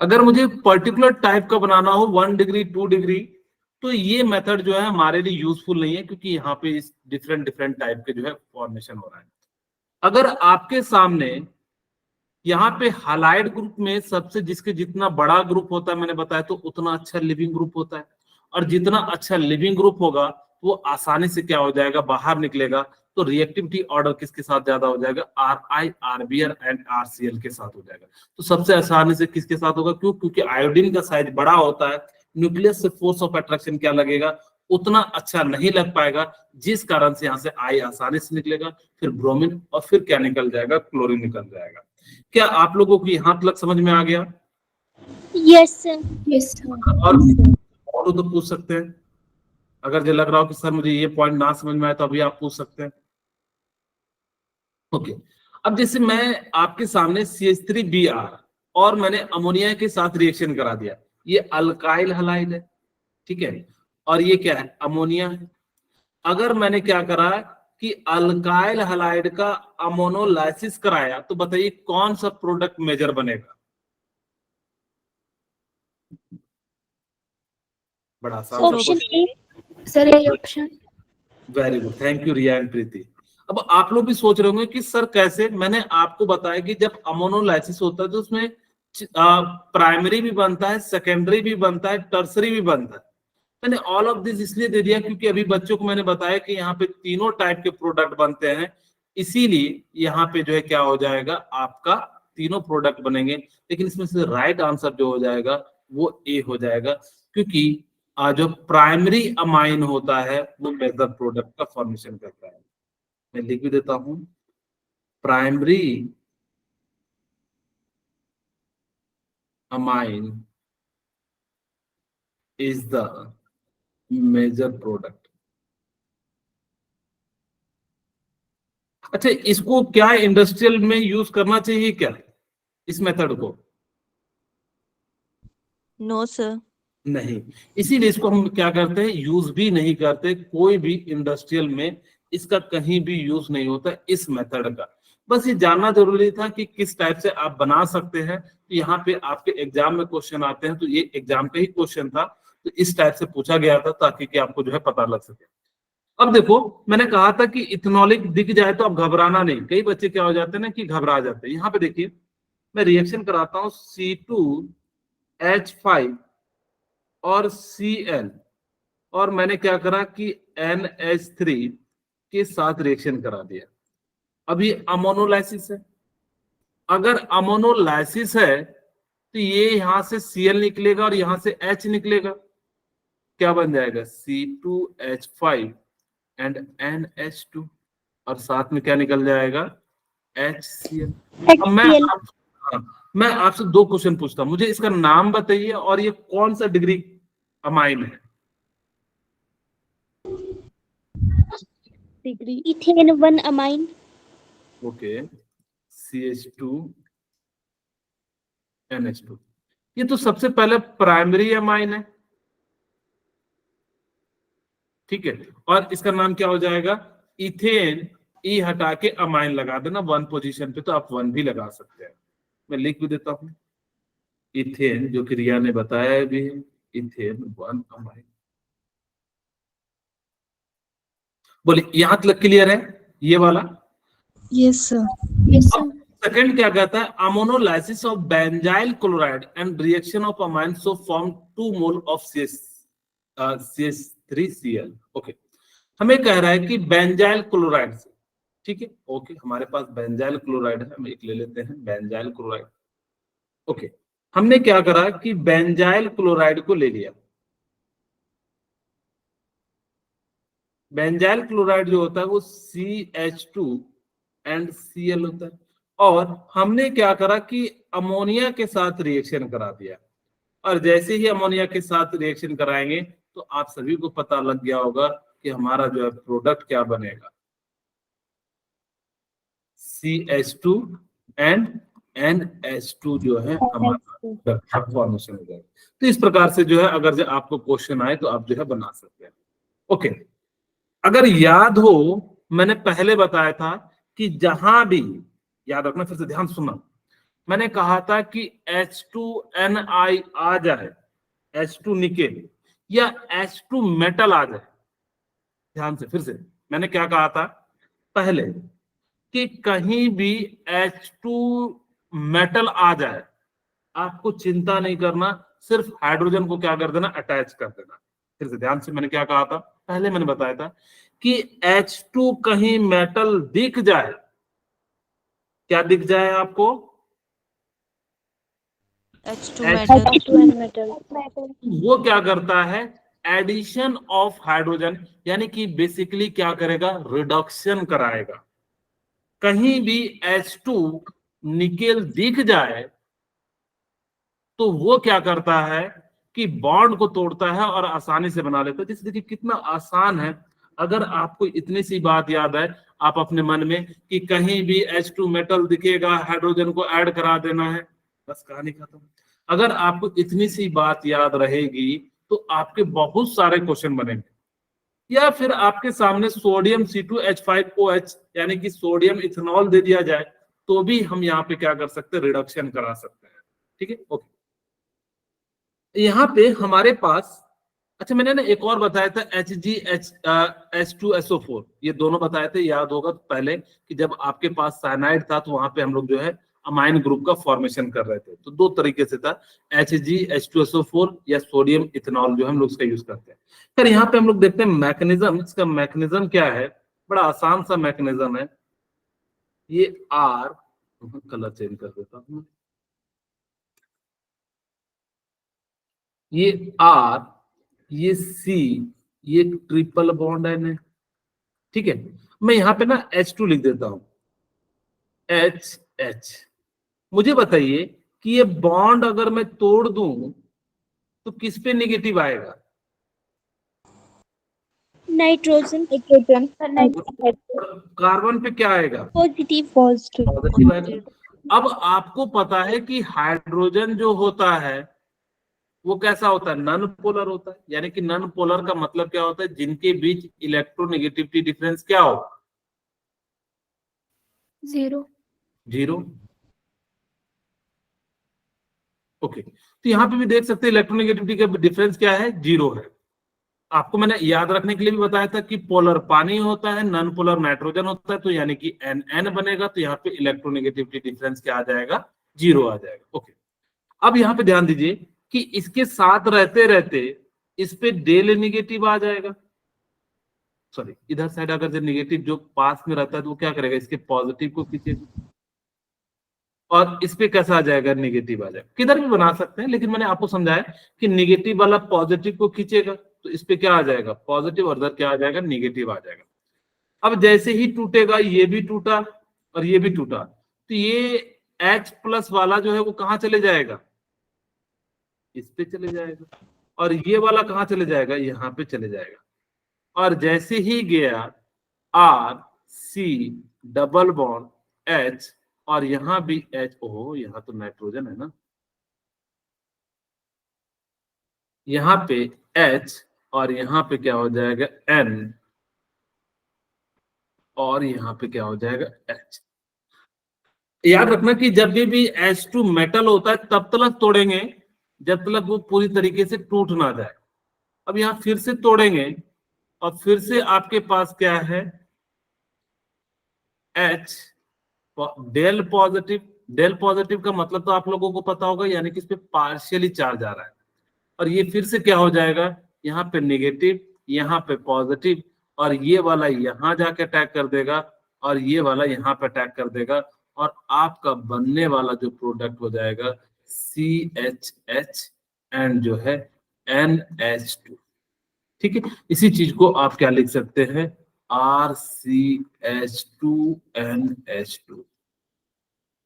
अगर मुझे पर्टिकुलर टाइप का बनाना हो 1 डिग्री 2 डिग्री, तो ये मेथड जो है हमारे लिए यूजफुल नहीं है, क्योंकि यहाँ पे इस डिफरेंट डिफरेंट टाइप के जो है फॉर्मेशन हो रहा है। अगर आपके सामने यहाँ पे हालाइड ग्रुप में सबसे जिसके जितना बड़ा ग्रुप होता है, मैंने बताया, तो उतना अच्छा लिविंग ग्रुप होता है, और जितना अच्छा लिविंग ग्रुप होगा तो वो आसानी से क्या हो जाएगा, बाहर निकलेगा। तो रिएक्टिविटी ऑर्डर किसके साथ ज्यादा हो जाएगा, RI, RBr एंड RCl के साथ हो जाएगा। तो सबसे आसानी से किसके साथ होगा, क्यों, क्योंकि आयोडीन का साइज बड़ा होता है, न्यूक्लियस से फोर्स ऑफ अट्रैक्शन क्या लगेगा, उतना अच्छा नहीं लग पाएगा, जिस कारण से यहाँ से I आसानी से निकलेगा, फिर ब्रोमीन, और फिर क्या निकल जाएगा, क्लोरीन निकल जाएगा। क्या आप लोगों को यहाँ तक समझ में आ गया? Yes, sir. Yes, sir. और तो पूछ सकते हैं, अगर जो लग रहा हो कि सर मुझे ये पॉइंट ना समझ में आए तो अभी आप पूछ सकते हैं। ओके, अब जैसे मैं आपके सामने CH3Br और मैंने अमोनिया के साथ रिएक्शन करा दिया, ये अल्काइल हलाइड है, ठीक है, और ये क्या है, अमोनिया है। अगर मैंने क्या करा कि अल्काइल हलाइड का अमोनोलाइसिस कराया, तो बताइए कौन सा प्रोडक्ट मेजर बनेगा? बड़ा आसान Option A. Sir, A option. Very good, thank you Riya and Preeti. अब आप लोग भी सोच रहे होंगे कि सर कैसे, मैंने आपको बताया कि जब अमोनोलाइसिस होता है तो उसमें प्राइमरी भी बनता है, सेकेंडरी भी बनता है, टर्सरी भी बनता है। मैंने ऑल ऑफ दिस इसलिए दे दिया क्योंकि अभी बच्चों को मैंने बताया कि यहाँ पे तीनों टाइप के प्रोडक्ट बनते हैं, इसीलिए यहाँ पे जो है क्या हो जाएगा, आपका तीनों प्रोडक्ट बनेंगे। लेकिन इसमें से राइट आंसर जो हो जाएगा वो ए हो जाएगा, क्योंकि जो प्राइमरी अमाइन होता है वो मेजर प्रोडक्ट का फॉर्मेशन करता है। मैं लिख भी देता हूं, primary amine is the major product. अच्छा, इसको क्या इंडस्ट्रियल में यूज करना चाहिए क्या, इस मेथड को? No sir. नहीं, इसीलिए इसको हम क्या करते हैं, यूज भी नहीं करते। कोई भी इंडस्ट्रियल में इसका कहीं भी यूज नहीं होता इस मेथड का। बस ये जानना जरूरी था कि किस टाइप से आप बना सकते हैं। तो यहाँ पे आपके एग्जाम में क्वेश्चन आते हैं, तो ये एग्जाम का ही क्वेश्चन था, तो इस टाइप से पूछा गया था ताकि कि आपको जो है पता लग सके। अब देखो, मैंने कहा था कि इथेनॉलिक दिख जाए तो अब घबराना नहीं। कई बच्चे क्या हो जाते हैं ना कि घबरा जाते हैं। यहाँ पे देखिए, मैं रिएक्शन कराता हूँ C2H5 और Cl, और मैंने क्या करा कि NH3 के साथ रिएक्शन करा दिया। अब ये अमोनोलाइसिस है। अगर अमोनोलाइसिस है तो ये यहां से Cl निकलेगा और यहां से H निकलेगा, क्या बन जाएगा, C2H5 एंड NH2, और साथ में क्या निकल जाएगा, HCl। अब मैं आपसे दो क्वेश्चन पूछता हूं, मुझे इसका नाम बताइए और ये कौन सा डिग्री अमाइन है? Degree. Ethane 1 amine. Okay, CH2NH2, ये तो सबसे पहले प्राइमरी अमाइन है, ठीक है, और इसका नाम क्या हो जाएगा, इथेन। ई हटा के अमाइन लगा देना 1 पोजीशन पे, तो आप 1 भी लगा सकते हैं। मैं लिख भी देता हूं, इथेन, जो कि रिया ने बताया भी है, इथेन 1 अमाइन। बोलिए, यहां तक क्लियर है ये वाला? Yes, sir. Yes, sir. Second क्या कहता है, ammonolysis of benzyl chloride and reaction of amine so form 2 mole of CH3Cl। Okay, हमें कह रहा है कि बेंजाइल क्लोराइड से, ठीक है, ओके, हमारे पास बेंजाइल क्लोराइड है, हम एक ले लेते हैं बेंजाइल क्लोराइड। ओके, हमने क्या करा कि बेंजाइल क्लोराइड को ले लिया। बेंजाइल क्लोराइड जो होता है वो CH2 एंड Cl होता है, और हमने क्या करा कि अमोनिया के साथ रिएक्शन करा दिया। और जैसे ही अमोनिया के साथ रिएक्शन कराएंगे तो आप सभी को पता लग गया होगा कि हमारा जो है प्रोडक्ट क्या बनेगा, CH2 एंड NH2 जो है हमारा फॉर्मेशन हो जाएगा। तो इस प्रकार से जो है अगर जो आपको क्वेश्चन आए तो आप जो है बना सकते हैं। ओके, अगर याद हो, मैंने पहले बताया था कि जहां भी, याद रखना, फिर से ध्यान सुनना, मैंने कहा था कि H2Ni आ जाए, H2 निकेल या H2 मेटल आ जाए, ध्यान से, फिर से मैंने क्या कहा था पहले, कि कहीं भी H2 मेटल आ जाए, आपको चिंता नहीं करना, सिर्फ हाइड्रोजन को क्या कर देना, अटैच कर देना। फिर से ध्यान से, मैंने क्या कहा था पहले मैंने बताया था कि H2 कहीं मेटल दिख जाए, क्या दिख जाए आपको? H2 H- metal. H2 metal. वो क्या करता है? एडिशन ऑफ हाइड्रोजन, यानी कि बेसिकली क्या करेगा? रिडक्शन कराएगा। कहीं भी H2 निकेल दिख जाए तो वो क्या करता है कि बॉन्ड को तोड़ता है और आसानी से बना लेता है। जैसे देखिए कितना आसान है। अगर आपको इतनी सी बात याद है आप अपने मन में कि कहीं भी H2 मेटल दिखेगा, हाइड्रोजन को ऐड करा देना है, बस कहानी खत्म। अगर आपको इतनी सी बात याद रहेगी तो आपके बहुत सारे क्वेश्चन बनेंगे। या फिर आपके सामने सोडियम C2H5OH यानी कि सोडियम इथेनॉल दे दिया जाए तो भी हम यहाँ पे क्या कर सकते हैं? रिडक्शन करा सकते हैं। ठीक है, ओके। यहाँ पे हमारे पास, अच्छा मैंने ना एक और बताया था HgH2SO4, ये दोनों बताए थे, याद होगा तो पहले कि जब आपके पास साइनाइड था तो वहां पे हम लोग जो है अमाइन ग्रुप का फॉर्मेशन कर रहे थे। तो दो तरीके से था, HgH2SO4 या सोडियम इथेनॉल जो हम लोग इसका यूज करते हैं। फिर यहाँ पे हम लोग देखते हैं मैकेनिज्म, इसका मैकेनिज्म क्या है? बड़ा आसान सा मैकेनिज्म है। ये R, कलर चेंज कर देता हूँ, ये R, ये C, ये ट्रिपल बॉन्ड है। ठीक है, मैं यहाँ पे ना H2 लिख देता हूं, HH। मुझे बताइए कि ये बॉन्ड अगर मैं तोड़ दूं तो किस पे नेगेटिव आएगा? Nitrogen. कार्बन पे क्या आएगा? Positive. पॉजिटिव आएगा। अब आपको पता है कि हाइड्रोजन जो होता है वो कैसा होता है? नॉन पोलर होता है। यानी कि नॉन पोलर का मतलब क्या होता है? जिनके बीच इलेक्ट्रोनेगेटिविटी डिफरेंस क्या हो? 0. 0। ओके, तो यहाँ पे भी देख सकते हैं इलेक्ट्रोनेगेटिविटी का डिफरेंस क्या है? 0 है। आपको मैंने याद रखने के लिए भी बताया था कि पोलर पानी होता है, नॉन पोलर नाइट्रोजन होता है, तो यानी कि NN बनेगा, तो यहाँ पे इलेक्ट्रोनेगेटिविटी डिफरेंस क्या आ जाएगा? 0 आ जाएगा। ओके, अब यहाँ पे ध्यान दीजिए कि इसके साथ रहते रहते इस पे डेल नेगेटिव आ जाएगा। सॉरी, इधर साइड अगर जो नेगेटिव जो पास में रहता है तो वो क्या करेगा? इसके पॉजिटिव को खींचेगा और इस पे कैसा आ जाएगा? नेगेटिव आ जाएगा। किधर भी बना सकते हैं, लेकिन मैंने आपको समझाया कि नेगेटिव वाला पॉजिटिव को खींचेगा तो इस पे क्या आ जाएगा? पॉजिटिव, और इधर क्या आ जाएगा? नेगेटिव आ जाएगा। अब जैसे ही टूटेगा, ये भी टूटा और ये भी टूटा, तो ये H+ वाला जो है वो कहाँ चले जाएगा? इस पे चले जाएगा। और ये वाला कहाँ चले जाएगा? यहाँ पे चले जाएगा। और जैसे ही गया RC डबल बॉन्ड H, और यहां भी H, ओहो यहां तो नाइट्रोजन है ना, यहां पे H और यहां पे क्या हो जाएगा? N, और यहां पे क्या हो जाएगा? H। याद रखना कि जब भी H2 मेटल होता है तब तक तोड़ेंगे जब तक वो पूरी तरीके से टूट ना जाए। अब यहां फिर से तोड़ेंगे और फिर से आपके पास क्या है? H del positive. Del positive का मतलब तो आप लोगों को पता होगा, यानी कि इस पे पार्शियली चार्ज आ रहा है। और ये फिर से क्या हो जाएगा? यहाँ पे नेगेटिव, यहाँ पे पॉजिटिव, और ये वाला यहाँ जाके अटैक कर देगा और ये वाला यहाँ पे अटैक कर देगा, और आपका बनने वाला जो प्रोडक्ट हो जाएगा CHH एंड जो है NH2। ठीक है, इसी चीज को आप क्या लिख सकते हैं? RCH2NH2।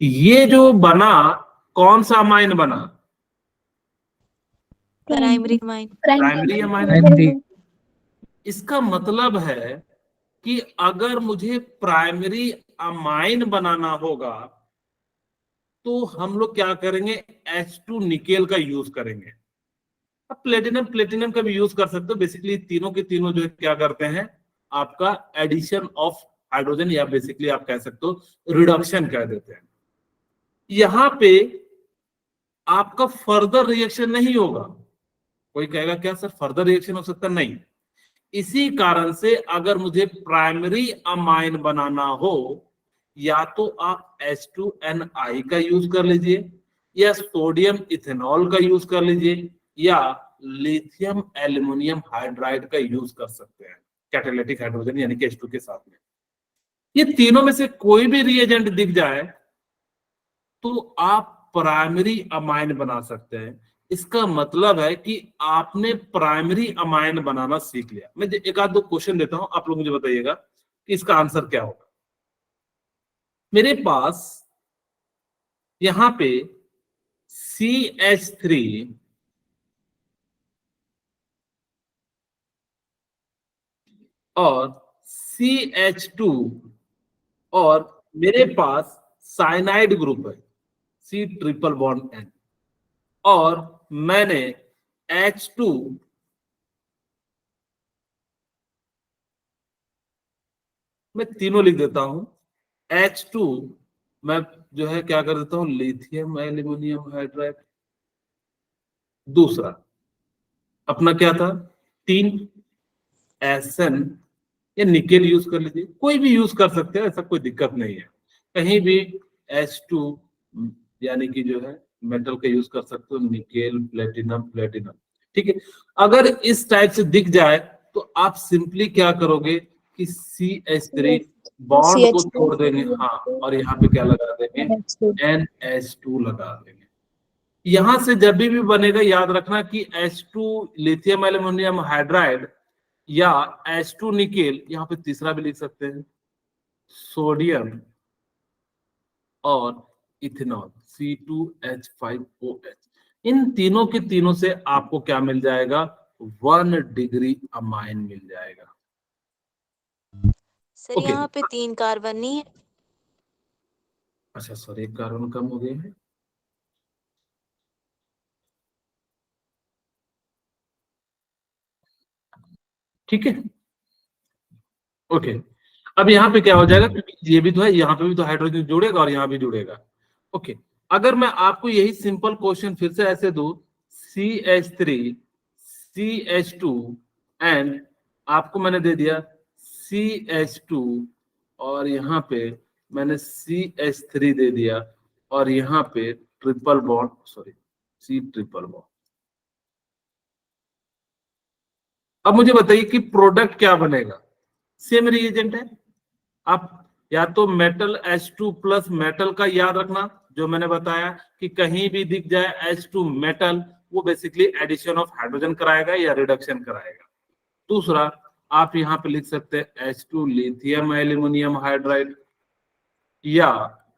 ये जो बना कौन सा अमाइन बना? Primary amine. Primary amine. इसका मतलब है कि अगर मुझे प्राइमरी अमाइन बनाना होगा तो हम लोग क्या करेंगे? H2 निकेल का यूज करेंगे। अब प्लेटिनम, प्लेटिनम का भी यूज कर सकते हो। बेसिकली तीनों के तीनों जो है क्या करते हैं? आपका एडिशन ऑफ हाइड्रोजन, या बेसिकली आप कह सकते हो रिडक्शन कह देते हैं। यहां पे आपका फर्दर रिएक्शन नहीं होगा। कोई कहेगा क्या सर फर्दर रिएक्शन हो सकता? नहीं। इसी कारण से अगर मुझे प्राइमरी अमाइन बनाना हो, या तो आप H2Ni का यूज कर लीजिए, या सोडियम इथेनॉल का यूज कर लीजिए, या लिथियम एल्युमिनियम हाइड्राइड का यूज कर सकते हैं कैटालिटिक हाइड्रोजन यानी कि H2 के साथ में। ये तीनों में से कोई भी रिएजेंट दिख जाए तो आप प्राइमरी अमाइन बना सकते हैं। इसका मतलब है कि आपने प्राइमरी अमाइन बनाना सीख लिया। मैं एक आध दो क्वेश्चन देता हूं, आप लोग मुझे बताइएगा कि इसका आंसर क्या होगा। मेरे पास यहां पे CH3 और CH2 और मेरे पास साइनाइड ग्रुप है C ट्रिपल बॉन्ड N, और मैंने H2 मैं तीनों लिख देता हूं। H2 मैं जो है क्या कर देता हूं, लिथियम एल्यूमिनियम हाइड्राइड। दूसरा अपना क्या था, 3 SN या निकेल यूज कर लीजिए, कोई भी यूज कर सकते हैं, ऐसा कोई दिक्कत नहीं है। कहीं भी H2 यानी कि जो है मेटल का यूज कर सकते हो, निकेल प्लेटिनम प्लेटिनम, ठीक है। अगर इस टाइप से दिख जाए तो आप सिंपली क्या करोगे कि CH3 बॉन्ड को तोड़ देंगे, हाँ, और यहाँ पे क्या लगा देंगे, NH2 लगा देंगे। यहां से जब भी बनेगा याद रखना कि H2 लिथियम एल्यूमिनियम हाइड्राइड या H2 निकेल, यहाँ पे तीसरा भी लिख सकते हैं सोडियम और इथेनॉल C2H5OH। इन तीनों के तीनों से आपको क्या मिल जाएगा, 1 डिग्री अमाइन मिल जाएगा। Sir okay. यहाँ पे 3 कार्बन नहीं है। अच्छा सॉरी, एक कार्बन कम हो गया है। ठीक है, ओके। अब यहाँ पे क्या हो जाएगा, क्योंकि ये भी तो है, यहाँ पे भी तो हाइड्रोजन जुड़ेगा और यहाँ भी जुड़ेगा। ओके, अगर मैं आपको यही सिंपल क्वेश्चन फिर से ऐसे दूं, CH3 CH2 एंड आपको मैंने दे दिया CH2 और यहाँ पे मैंने CH3 दे दिया और यहाँ पे triple bond, sorry C triple bond. अब मुझे बताइए कि प्रोडक्ट क्या बनेगा, सेम रिएजेंट है। आप या तो मेटल H2 प्लस मेटल का याद रखना, जो मैंने बताया कि कहीं भी दिख जाए H2 मेटल, वो बेसिकली एडिशन ऑफ हाइड्रोजन कराएगा या रिडक्शन कराएगा। दूसरा आप यहाँ पे लिख सकते हैं H2 लिथियम एल्यूमिनियम हाइड्राइड, या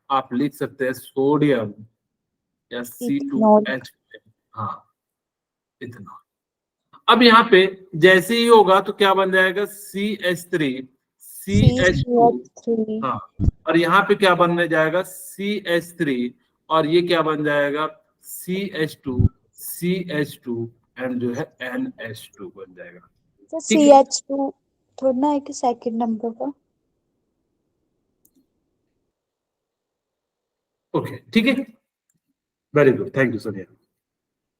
आप लिख सकते हैं सोडियम या C2H, हाँ इथेनॉल। अब यहाँ पे जैसे ही होगा तो क्या बन जाएगा, CH3 CH2, हाँ, और यहाँ पे क्या बनने जाएगा CH3 और ये क्या बन जाएगा CH2 CH2 एंड जो है NH2 बन जाएगा। तो CH2 थोड़ा ना एक सेकंड नंबर का। ओके ठीक है, very good, thank you Sonia.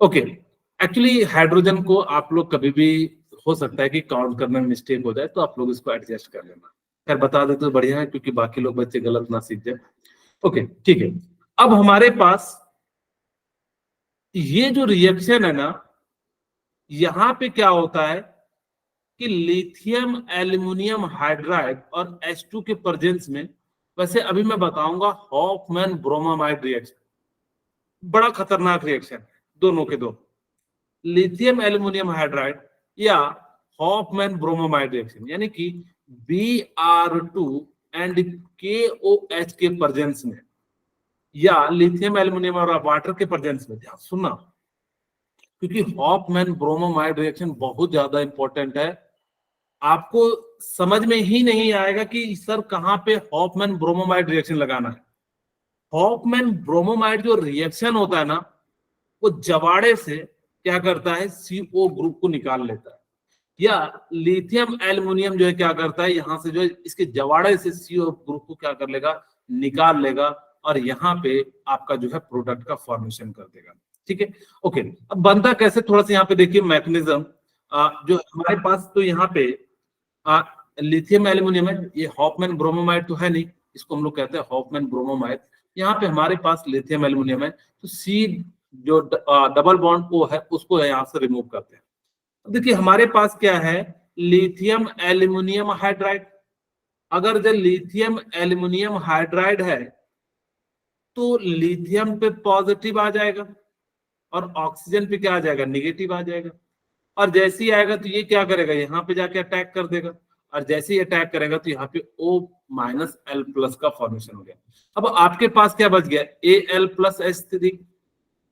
Okay, actually hydrogen को आप लोग कभी भी हो सकता है कि काउंट करने में मिस्टेक हो जाए, तो आप लोग इसको एडजस्ट कर लेना। खैर बता देते तो बढ़िया है, क्योंकि बाकी लोग बच्चे गलत ना सीख जाए। ओके ठीक है, अब हमारे पास ये जो रिएक्शन है ना, यहां पे क्या होता है कि लिथियम एल्यूमिनियम हाइड्राइड और H2 के प्रेजेंस में, वैसे अभी मैं बताऊंगा हॉफमैन ब्रोमामाइड रिएक्शन, बड़ा खतरनाक रिएक्शन है, दोनों के दो, लिथियम एल्यूमिनियम हाइड्राइड या हॉफमैन ब्रोमामाइड रिएक्शन, यानी कि Br2 एंड KOH के प्रेजेंस में, या लिथियम एल्यूमिनियम और वाटर के प्रेजेंस में। ध्यान सुनना, क्योंकि हॉफमैन ब्रोमामाइड रिएक्शन बहुत ज्यादा इंपॉर्टेंट है। आपको समझ में ही नहीं आएगा कि सर कहां पे हॉफमैन ब्रोमामाइड रिएक्शन लगाना है। हॉफमैन ब्रोमामाइड जो रिएक्शन होता है ना, वो जवाड़े से क्या करता है, CO ग्रुप को निकाल लेता है, या लिथियम एल्युमिनियम जो है क्या करता है, यहां से जो है इसके जवाड़े से CO ग्रुप को क्या कर लेगा, निकाल लेगा, और यहाँ पे आपका जो है प्रोडक्ट का फॉर्मेशन कर देगा। ठीक है, ओके। अब बनता कैसे, थोड़ा सा यहाँ पे देखिए मैकेनिज्म, जो हमारे पास तो यहाँ पे लिथियम एल्यूमिनियम है, ये हॉफमैन ब्रोमामाइड तो है नहीं, इसको हम लोग कहते हैं हॉफमैन ब्रोमामाइड। यहाँ पे हमारे पास लिथियम एल्यूमिनियम है, तो C जो डबल बॉन्ड ओ है उसको यहाँ से रिमूव करते हैं। अब देखिए हमारे पास क्या है, लिथियम एल्यूमिनियम हाइड्राइड। अगर जो लिथियम एल्यूमिनियम हाइड्राइड है तो लिथियम पे पॉजिटिव आ जाएगा और ऑक्सीजन पे क्या आ जाएगा, निगेटिव आ जाएगा। और जैसे ही आएगा तो ये क्या करेगा, यहाँ पे जाके अटैक कर देगा, और जैसे ही अटैक करेगा तो यहाँ पे O माइनस एल प्लस का फॉर्मेशन हो गया। अब आपके पास क्या बच गया, Al+H3।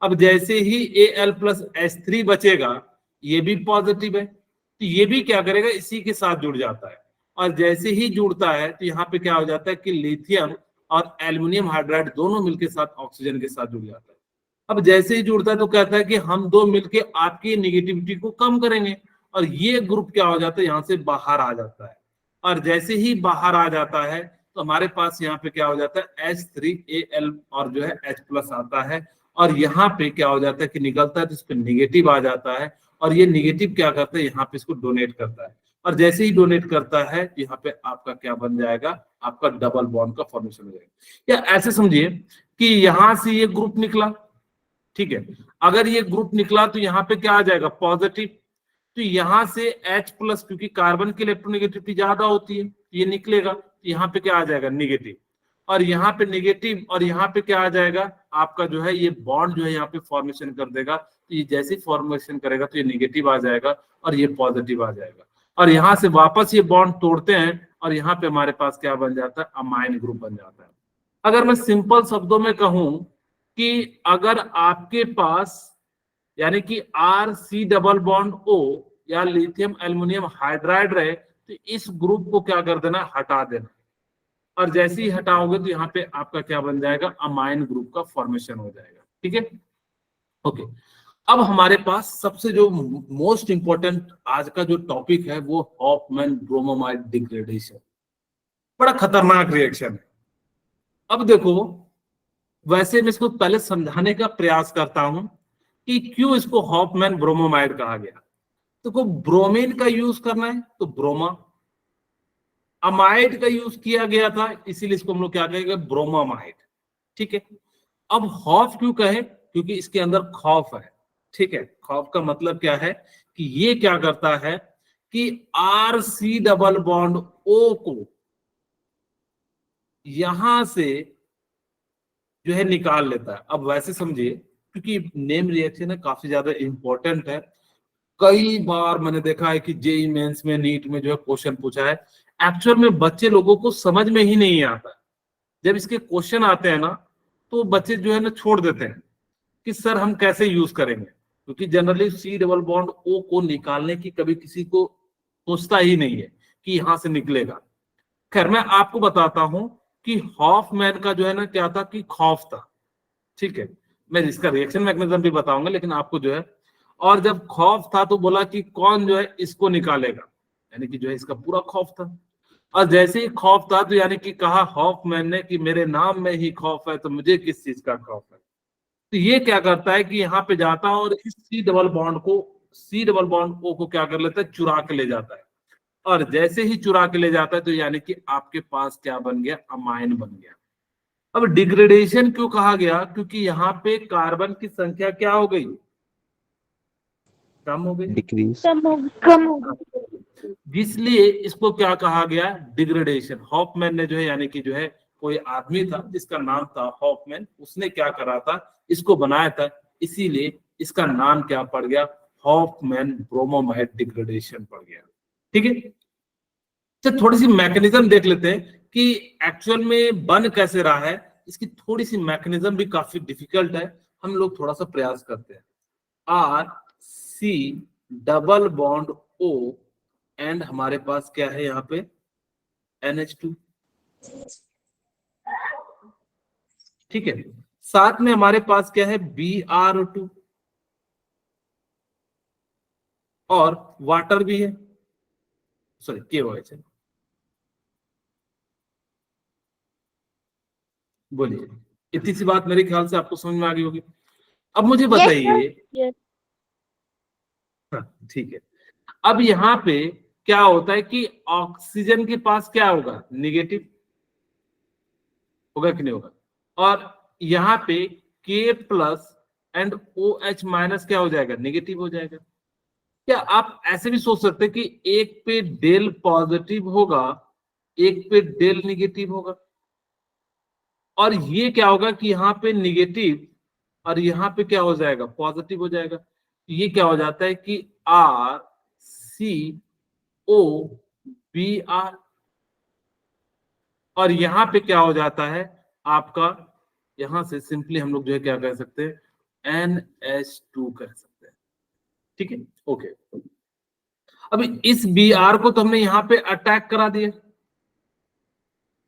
अब जैसे ही Al+H3 बचेगा, ये भी पॉजिटिव है, तो ये भी क्या करेगा, इसी के साथ जुड़ जाता है। और जैसे ही जुड़ता है तो यहाँ पे क्या हो जाता है कि लिथियम और एल्युमिनियम हाइड्राइड दोनों मिलके साथ ऑक्सीजन के साथ जुड़ जाता है। अब जैसे ही जुड़ता है तो कहता है कि हम दो मिलके आपकी नेगेटिविटी को कम करेंगे, और ये ग्रुप क्या हो जाता है, यहाँ से बाहर आ जाता है। और जैसे ही बाहर आ जाता है तो हमारे पास यहाँ पे क्या हो जाता है, H3Al और जो है H+ आता है, और यहाँ पे क्या हो जाता है कि निकलता है तो इस पे निगेटिव आ जाता है, और ये निगेटिव क्या करता है, यहाँ पे इसको डोनेट करता है। और जैसे ही डोनेट करता है यहाँ पे आपका क्या बन जाएगा, आपका डबल बॉन्ड का फॉर्मेशन हो जाएगा। या ऐसे समझिए कि यहाँ से ये ग्रुप निकला, ठीक है, अगर ये ग्रुप निकला तो यहाँ पे क्या आ जाएगा, पॉजिटिव। तो यहाँ से H+, क्योंकि कार्बन की इलेक्ट्रोनेगेटिविटी ज्यादा होती है, ये निकलेगा तो यहाँ पे क्या आ जाएगा, निगेटिव। और यहाँ पे निगेटिव, और यहाँ पे क्या आ जाएगा, आपका जो है ये बॉन्ड जो है यहाँ पे फॉर्मेशन कर देगा। तो ये जैसे फॉर्मेशन करेगा तो ये निगेटिव आ जाएगा और ये पॉजिटिव आ जाएगा, और यहाँ से वापस ये बॉन्ड तोड़ते हैं और यहाँ पे हमारे पास क्या बन जाता है, अमाइन ग्रुप बन जाता है। अगर मैं सिंपल शब्दों में कहूं कि अगर आपके पास यानी कि RC डबल बॉन्ड O या लिथियम एल्युमिनियम हाइड्राइड रहे तो इस ग्रुप को क्या कर देना, हटा देना, और जैसे ही हटाओगे तो यहाँ पे आपका क्या बन जाएगा, अमाइन ग्रुप का फॉर्मेशन हो जाएगा। ठीक है, ओके। अब हमारे पास सबसे जो मोस्ट इंपॉर्टेंट आज का जो टॉपिक है वो हॉफमैन ब्रोमोमाइड डिग्रेडेशन। बड़ा खतरनाक रिएक्शन है। अब देखो, वैसे मैं इसको पहले समझाने का प्रयास करता हूं कि क्यों इसको हॉफमैन ब्रोमोमाइड कहा गया। तो को ब्रोमीन का यूज करना है तो ब्रोमा, अमाइड का यूज किया गया था इसीलिए इसको हम लोग क्या कहेंगे, ब्रोमामाइड। ठीक है, अब हॉफ क्यों कहे, क्योंकि इसके अंदर खौफ है। ठीक है, खौफ का मतलब क्या है कि ये क्या करता है कि RC डबल बॉन्ड O को यहां से जो है निकाल लेता है। अब वैसे समझिए, क्योंकि नेम रिएक्शन है काफी ज्यादा इंपॉर्टेंट है, कई बार मैंने देखा है कि जेई मेंस में, नीट में जो है क्वेश्चन पूछा है, एक्चुअल में बच्चे लोगों को समझ में ही नहीं आता। जब इसके क्वेश्चन आते हैं ना तो बच्चे जो है ना छोड़ देते हैं कि सर हम कैसे यूज करेंगे, क्योंकि generally C double bond O को निकालने की कभी किसी को सोचता ही नहीं है कि यहां से निकलेगा। खैर मैं आपको बताता हूं कि हॉफमैन का जो है ना क्या था कि खौफ था। ठीक है, मैं इसका रिएक्शन मैकेनिज्म भी बताऊंगा, लेकिन आपको जो है, और जब खौफ था तो बोला कि कौन जो है इसको निकालेगा, यानी कि जो है इसका पूरा खौफ था। और जैसे ही खौफ था तो यानी कि कहा हॉफमैन ने कि मेरे नाम में ही खौफ है, तो मुझे किस चीज का खौफ है। तो ये क्या करता है कि यहाँ पे जाता है और इस C डबल बॉन्ड O को क्या कर लेता है, चुरा के ले जाता है। और जैसे ही चुरा के ले जाता है तो यानी कि आपके पास क्या बन गया, अमाइन बन गया। अब डिग्रेडेशन क्यों कहा गया, क्योंकि यहाँ पे कार्बन की संख्या क्या हो गई, कम हो गई, डिक्रीज कम हो गई। जिसलिए इसको क्या कहा गया, डिग्रेडेशन। हॉफमैन ने जो है यानी कि जो है कोई आदमी था जिसका नाम था हॉफमैन, उसने क्या करा था, इसको बनाया था, इसीलिए इसका नाम क्या पड़ गया, हॉफमैन ब्रोमोमाइड डिग्रेडेशन पड़ गया। ठीक है, तो थोड़ी सी मैकेनिज्म देख लेते हैं कि एक्चुअल में बन कैसे रहा है। इसकी थोड़ी सी मैकेनिज्म भी काफी डिफिकल्ट है, हम लोग थोड़ा सा प्रयास करते हैं। RC double bond O and हमारे पास क्या है यहाँ पे, NH2। ठीक है, साथ में हमारे पास क्या है, Br2 और वाटर भी है, सॉरी KOH है। बोलिए, इतनी सी बात मेरे ख्याल से आपको समझ में आ गई होगी। अब मुझे बताइए, Yes. हाँ, ठीक है, अब यहाँ पे क्या होता है कि ऑक्सीजन के पास क्या होगा, निगेटिव होगा कि नहीं होगा, और यहाँ पे K+ एंड OH माइनस क्या हो जाएगा, नेगेटिव हो जाएगा। क्या आप ऐसे भी सोच सकते हैं कि एक पे डेल पॉजिटिव होगा, एक पे डेल निगेटिव होगा, और ये क्या होगा कि यहाँ पे निगेटिव और यहाँ पे क्या हो जाएगा, पॉजिटिव हो जाएगा। ये क्या हो जाता है कि RCOBr, और यहाँ पे क्या हो जाता है आपका, यहां से सिंपली हम लोग जो है क्या कह सकते हैं, NH2 कह सकते हैं। ठीक है, ओके। अभी इस Br को तो हमने यहाँ पे अटैक करा दिया।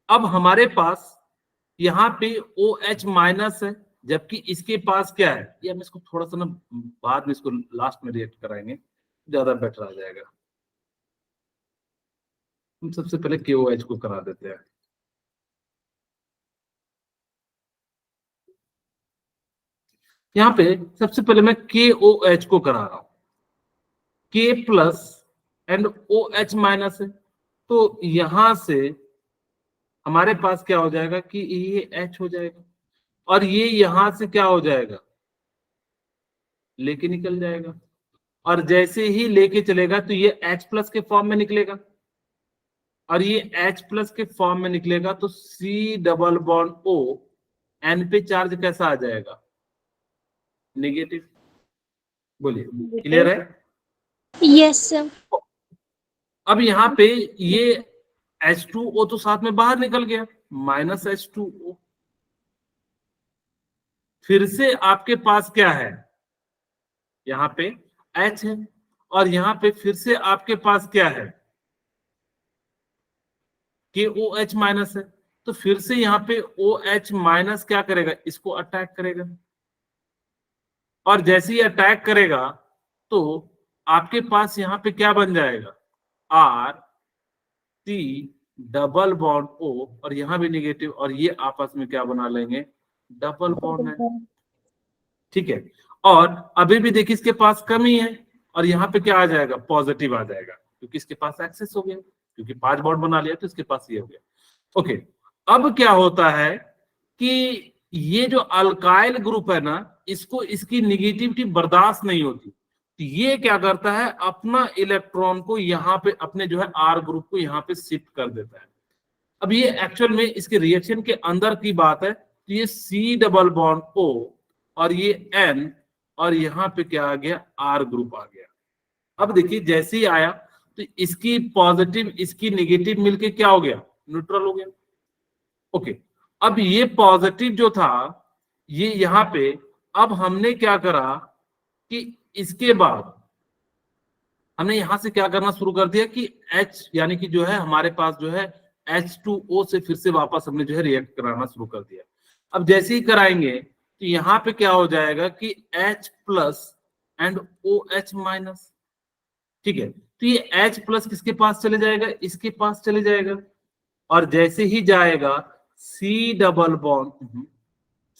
अब हमारे पास यहाँ पे OH माइनस है, जबकि इसके पास क्या है, ये हम इसको थोड़ा सा ना बाद में इसको लास्ट में रिएक्ट कराएंगे, ज्यादा बेटर आ जाएगा। हम सबसे पहले KOH को करा देते हैं। यहाँ पे सबसे पहले मैं KOH को करा रहा हूं, K plus and OH minus है, तो यहां से हमारे पास क्या हो जाएगा कि ये H हो जाएगा, और ये यहां से क्या हो जाएगा, लेके निकल जाएगा, और जैसे ही लेके चलेगा तो ये H प्लस के फॉर्म में निकलेगा, और ये H प्लस के फॉर्म में निकलेगा तो C double bond O, N पे चार्ज कैसा आ जाएगा, नेगेटिव। बोलिए, क्लियर है? Yes, sir. अब यहाँ पे ये H2O तो साथ में बाहर निकल गया, माइनस H2O। फिर से आपके पास क्या है, यहाँ पे H है, और यहाँ पे फिर से आपके पास क्या है, KOH माइनस है, तो फिर से यहाँ पे OH माइनस क्या करेगा, इसको अटैक करेगा, और जैसे ही अटैक करेगा तो आपके पास यहाँ पे क्या बन जाएगा, RC डबल बॉन्ड O, और यहाँ भी निगेटिव, और ये आपस में क्या बना लेंगे, डबल बॉन्ड है। ठीक है, और अभी भी देखिए इसके पास कमी है, और यहाँ पे क्या आ जाएगा, पॉजिटिव आ जाएगा, क्योंकि इसके पास एक्सेस हो गया, क्योंकि 5 बॉन्ड बना लिया तो इसके पास ये हो गया। ओके, अब क्या होता है कि ये जो अल्काइल ग्रुप है ना, इसको इसकी निगेटिविटी बर्दाश्त नहीं होती, तो ये क्या करता है, अपना इलेक्ट्रॉन को यहाँ पे अपने जो है R ग्रुप को यहाँ पे शिफ्ट कर देता है। अब ये एक्चुअल में इसके रिएक्शन के अंदर की बात है, तो ये C डबल बॉन्ड O और ये N, और यहाँ पे क्या आ गया, R ग्रुप आ गया। अब देखिए जैसे ही आया तो इसकी पॉजिटिव इसकी नेगेटिव मिलके क्या हो गया, न्यूट्रल हो गया। ओके, अब ये पॉजिटिव जो था ये यहाँ पे, अब हमने क्या करा कि इसके बाद हमने यहां से क्या करना शुरू कर दिया कि H यानी कि जो है हमारे पास जो है H2O से फिर से वापस हमने जो है रिएक्ट कराना शुरू कर दिया। अब जैसे ही कराएंगे तो यहाँ पे क्या हो जाएगा कि H plus and OH minus. ठीक है, तो ये H प्लस किसके पास चले जाएगा, इसके पास चले जाएगा, और जैसे ही जाएगा C डबल बॉन्ड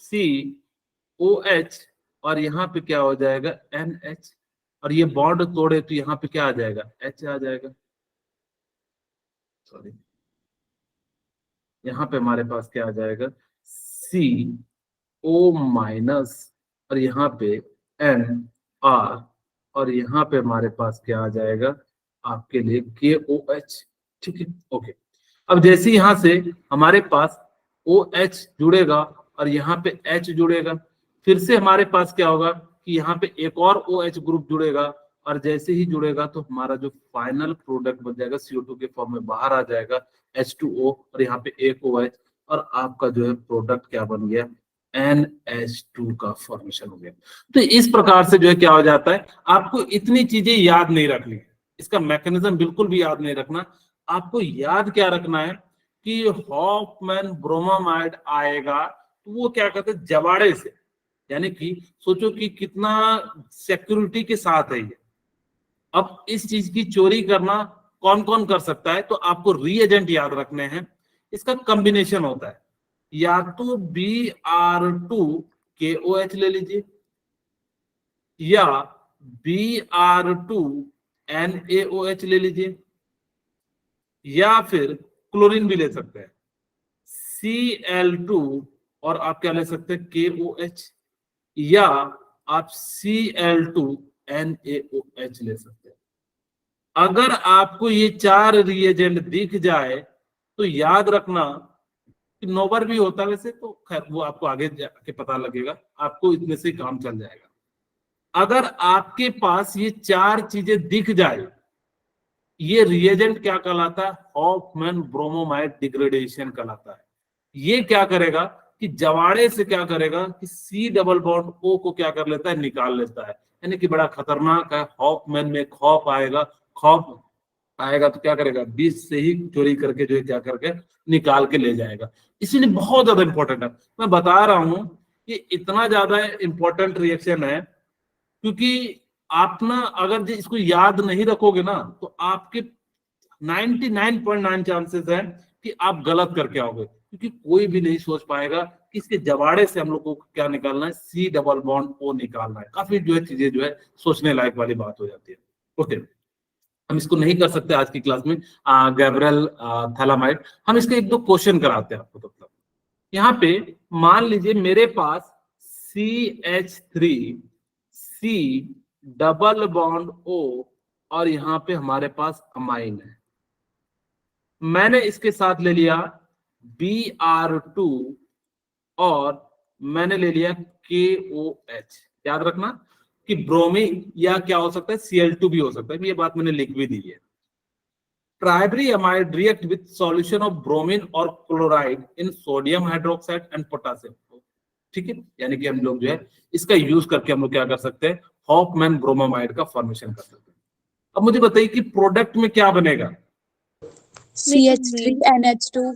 COH, और यहाँ पे क्या हो जाएगा, NH, और ये बॉन्ड तोड़े तो यहाँ पे क्या आ जाएगा, H आ जाएगा। सॉरी, यहाँ पे हमारे पास क्या आ जाएगा, CO माइनस, और यहाँ पे NR, और यहाँ पे हमारे पास क्या आ जाएगा आपके लिए KOH। ठीक है, ओके। अब जैसे यहाँ से हमारे पास OH जुड़ेगा और यहाँ पे H जुड़ेगा, फिर से हमारे पास क्या होगा कि यहाँ पे एक और OH ग्रुप जुड़ेगा, और जैसे ही जुड़ेगा तो हमारा जो फाइनल प्रोडक्ट बन जाएगा CO2 के फॉर्म में बाहर आ जाएगा H2O, और यहाँ पे एक OH, और आपका जो है प्रोडक्ट क्या बन गया, NH2 का फॉर्मेशन हो गया। तो इस प्रकार से जो है क्या हो जाता है, आपको इतनी चीजें याद नहीं रखनी है, इसका मैकेनिज्म बिल्कुल भी याद नहीं रखना। आपको याद क्या रखना है कि हॉफमैन ब्रोमामाइड आएगा तो वो क्या कहते हैं, जवाड़े से, यानी कि सोचो कि कितना सिक्योरिटी के साथ है ये। अब इस चीज की चोरी करना कौन कौन कर सकता है, तो आपको रीएजेंट याद रखने हैं। इसका कॉम्बिनेशन होता है, या तो Br2KOH ले लीजिए, या Br2NaOH ले लीजिए, या फिर क्लोरीन भी ले सकते हैं, Cl2, और आप क्या ले सकते हैं, KOH, या आप Cl2NaOH ले सकते हैं। अगर आपको ये 4 रिएजेंट दिख जाए तो याद रखना कि नोबर भी होता है वैसे, तो खैर वो आपको आगे जाके पता लगेगा, आपको इतने से काम चल जाएगा। अगर आपके पास ये 4 चीजें दिख जाए, ये रिएजेंट क्या कहलाता है? हॉफमैन ब्रोमोमाइड डिग्रेडेशन कहलाता है। ये क्या करेगा कि जवाड़े से क्या करेगा कि C डबल बॉन्ड O को क्या कर लेता है? निकाल लेता है, यानी कि बड़ा खतरनाक है। हॉफमैन में खौफ आएगा, खौफ आएगा तो क्या करेगा? बीच से ही चोरी करके जो है क्या करके निकाल के ले जाएगा। इसीलिए बहुत ज्यादा इंपॉर्टेंट है। मैं बता रहा हूं कि इतना ज्यादा इंपॉर्टेंट रिएक्शन है क्योंकि आप ना अगर इसको याद नहीं रखोगे ना तो आपके 99.9 चांसेस है कि आप गलत करके आओगे, क्योंकि कोई भी नहीं सोच पाएगा कि इसके जवाड़े से हम लोग को क्या निकालना है? C डबल बॉन्ड O निकालना है। काफी जो है चीजें जो है सोचने लायक वाली बात हो जाती है। ओके, हम इसको नहीं कर सकते आज की क्लास में गैब्रियल थैलामाइड। हम इसके 1-2 क्वेश्चन कराते हैं आपको। तब तक यहाँ पे मान लीजिए मेरे पास CH3C डबल बॉन्ड O और यहाँ पे हमारे पास अमाइन है। मैंने इसके साथ ले लिया Br2 और मैंने ले लिया KOH। याद रखना कि ब्रोमीन या क्या हो सकता है? Cl2 भी हो सकता है, ये बात मैंने लिख भी दी है। ट्राइबरी amide react with solution of bromine और chloride in sodium hydroxide and potassium. ठीक है, यानी कि हम लोग जो है इसका यूज करके हम लोग क्या कर सकते हैं? हॉफमैन ब्रोमोमाइड का फॉर्मेशन कर सकते हैं। अब मुझे बताइए कि प्रोडक्ट में क्या बनेगा? CH3NH2।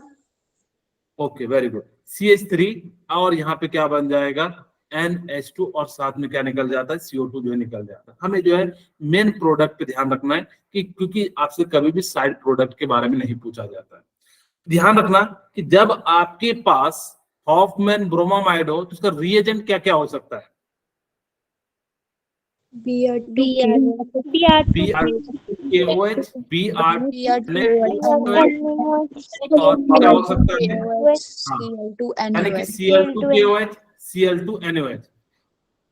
Okay, very good. CH3 और यहाँ पे क्या बन जाएगा? NH2 और साथ में क्या निकल जाता है? CO2 जो है निकल जाता है। हमें जो है मेन प्रोडक्ट पे ध्यान रखना है कि क्योंकि आपसे कभी भी साइड प्रोडक्ट के बारे में नहीं पूछा जाता है। ध्यान रखना कि जब आपके पास हॉफमैन ब्रोमोमाइड हो तो उसका रिएजेंट क्या क्या हो सकता है? BR2KOH, और क्या हो सकता है? यानी कि Cl2KOH, Cl2NaOH।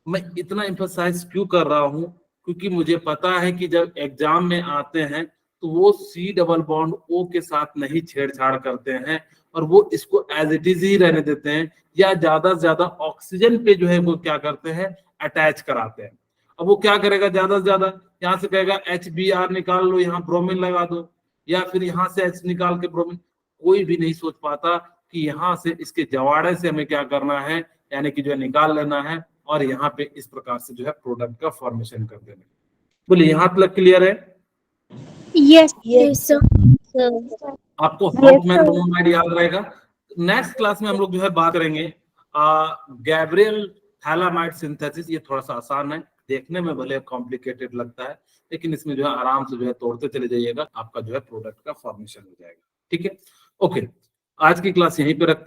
मैं इतना एम्फसाइज क्यों कर रहा हूं? क्योंकि मुझे पता है कि जब एग्जाम में आते हैं तो वो C डबल बॉन्ड O के साथ नहीं छेड़छाड़ करते हैं और वो इसको एज इट इज ही रहने देते हैं, या ज्यादा से ज्यादा ऑक्सीजन पे जो है वो क्या करते हैं? अटैच कराते हैं। अब वो क्या करेगा? ज्यादा से ज्यादा यहाँ से कहेगा HBr निकाल लो, यहाँ ब्रोमीन लगा दो, या फिर यहाँ से H निकाल के ब्रोमीन। कोई भी नहीं सोच पाता कि यहाँ से इसके जवाड़े से हमें क्या करना है, यानी कि जो है निकाल लेना है और यहाँ पे इस प्रकार से जो है प्रोडक्ट का फॉर्मेशन कर देना। बोलिए, यहाँ तक क्लियर है? Yes, sir. आपको हॉफमैन ब्रोमोमाइड याद रहेगा। नेक्स्ट क्लास में हम लोग जो है बात करेंगे गैब्रियल थैलामाइड सिंथेसिस। ये थोड़ा सा आसान है, देखने में भले कॉम्प्लिकेटेड लगता है, लेकिन इसमें जो है आराम से जो है तोड़ते चले जाइएगा, आपका जो है प्रोडक्ट का फॉर्मेशन हो जाएगा। ठीक है, ओके, आज की क्लास यहीं पे रखते हैं।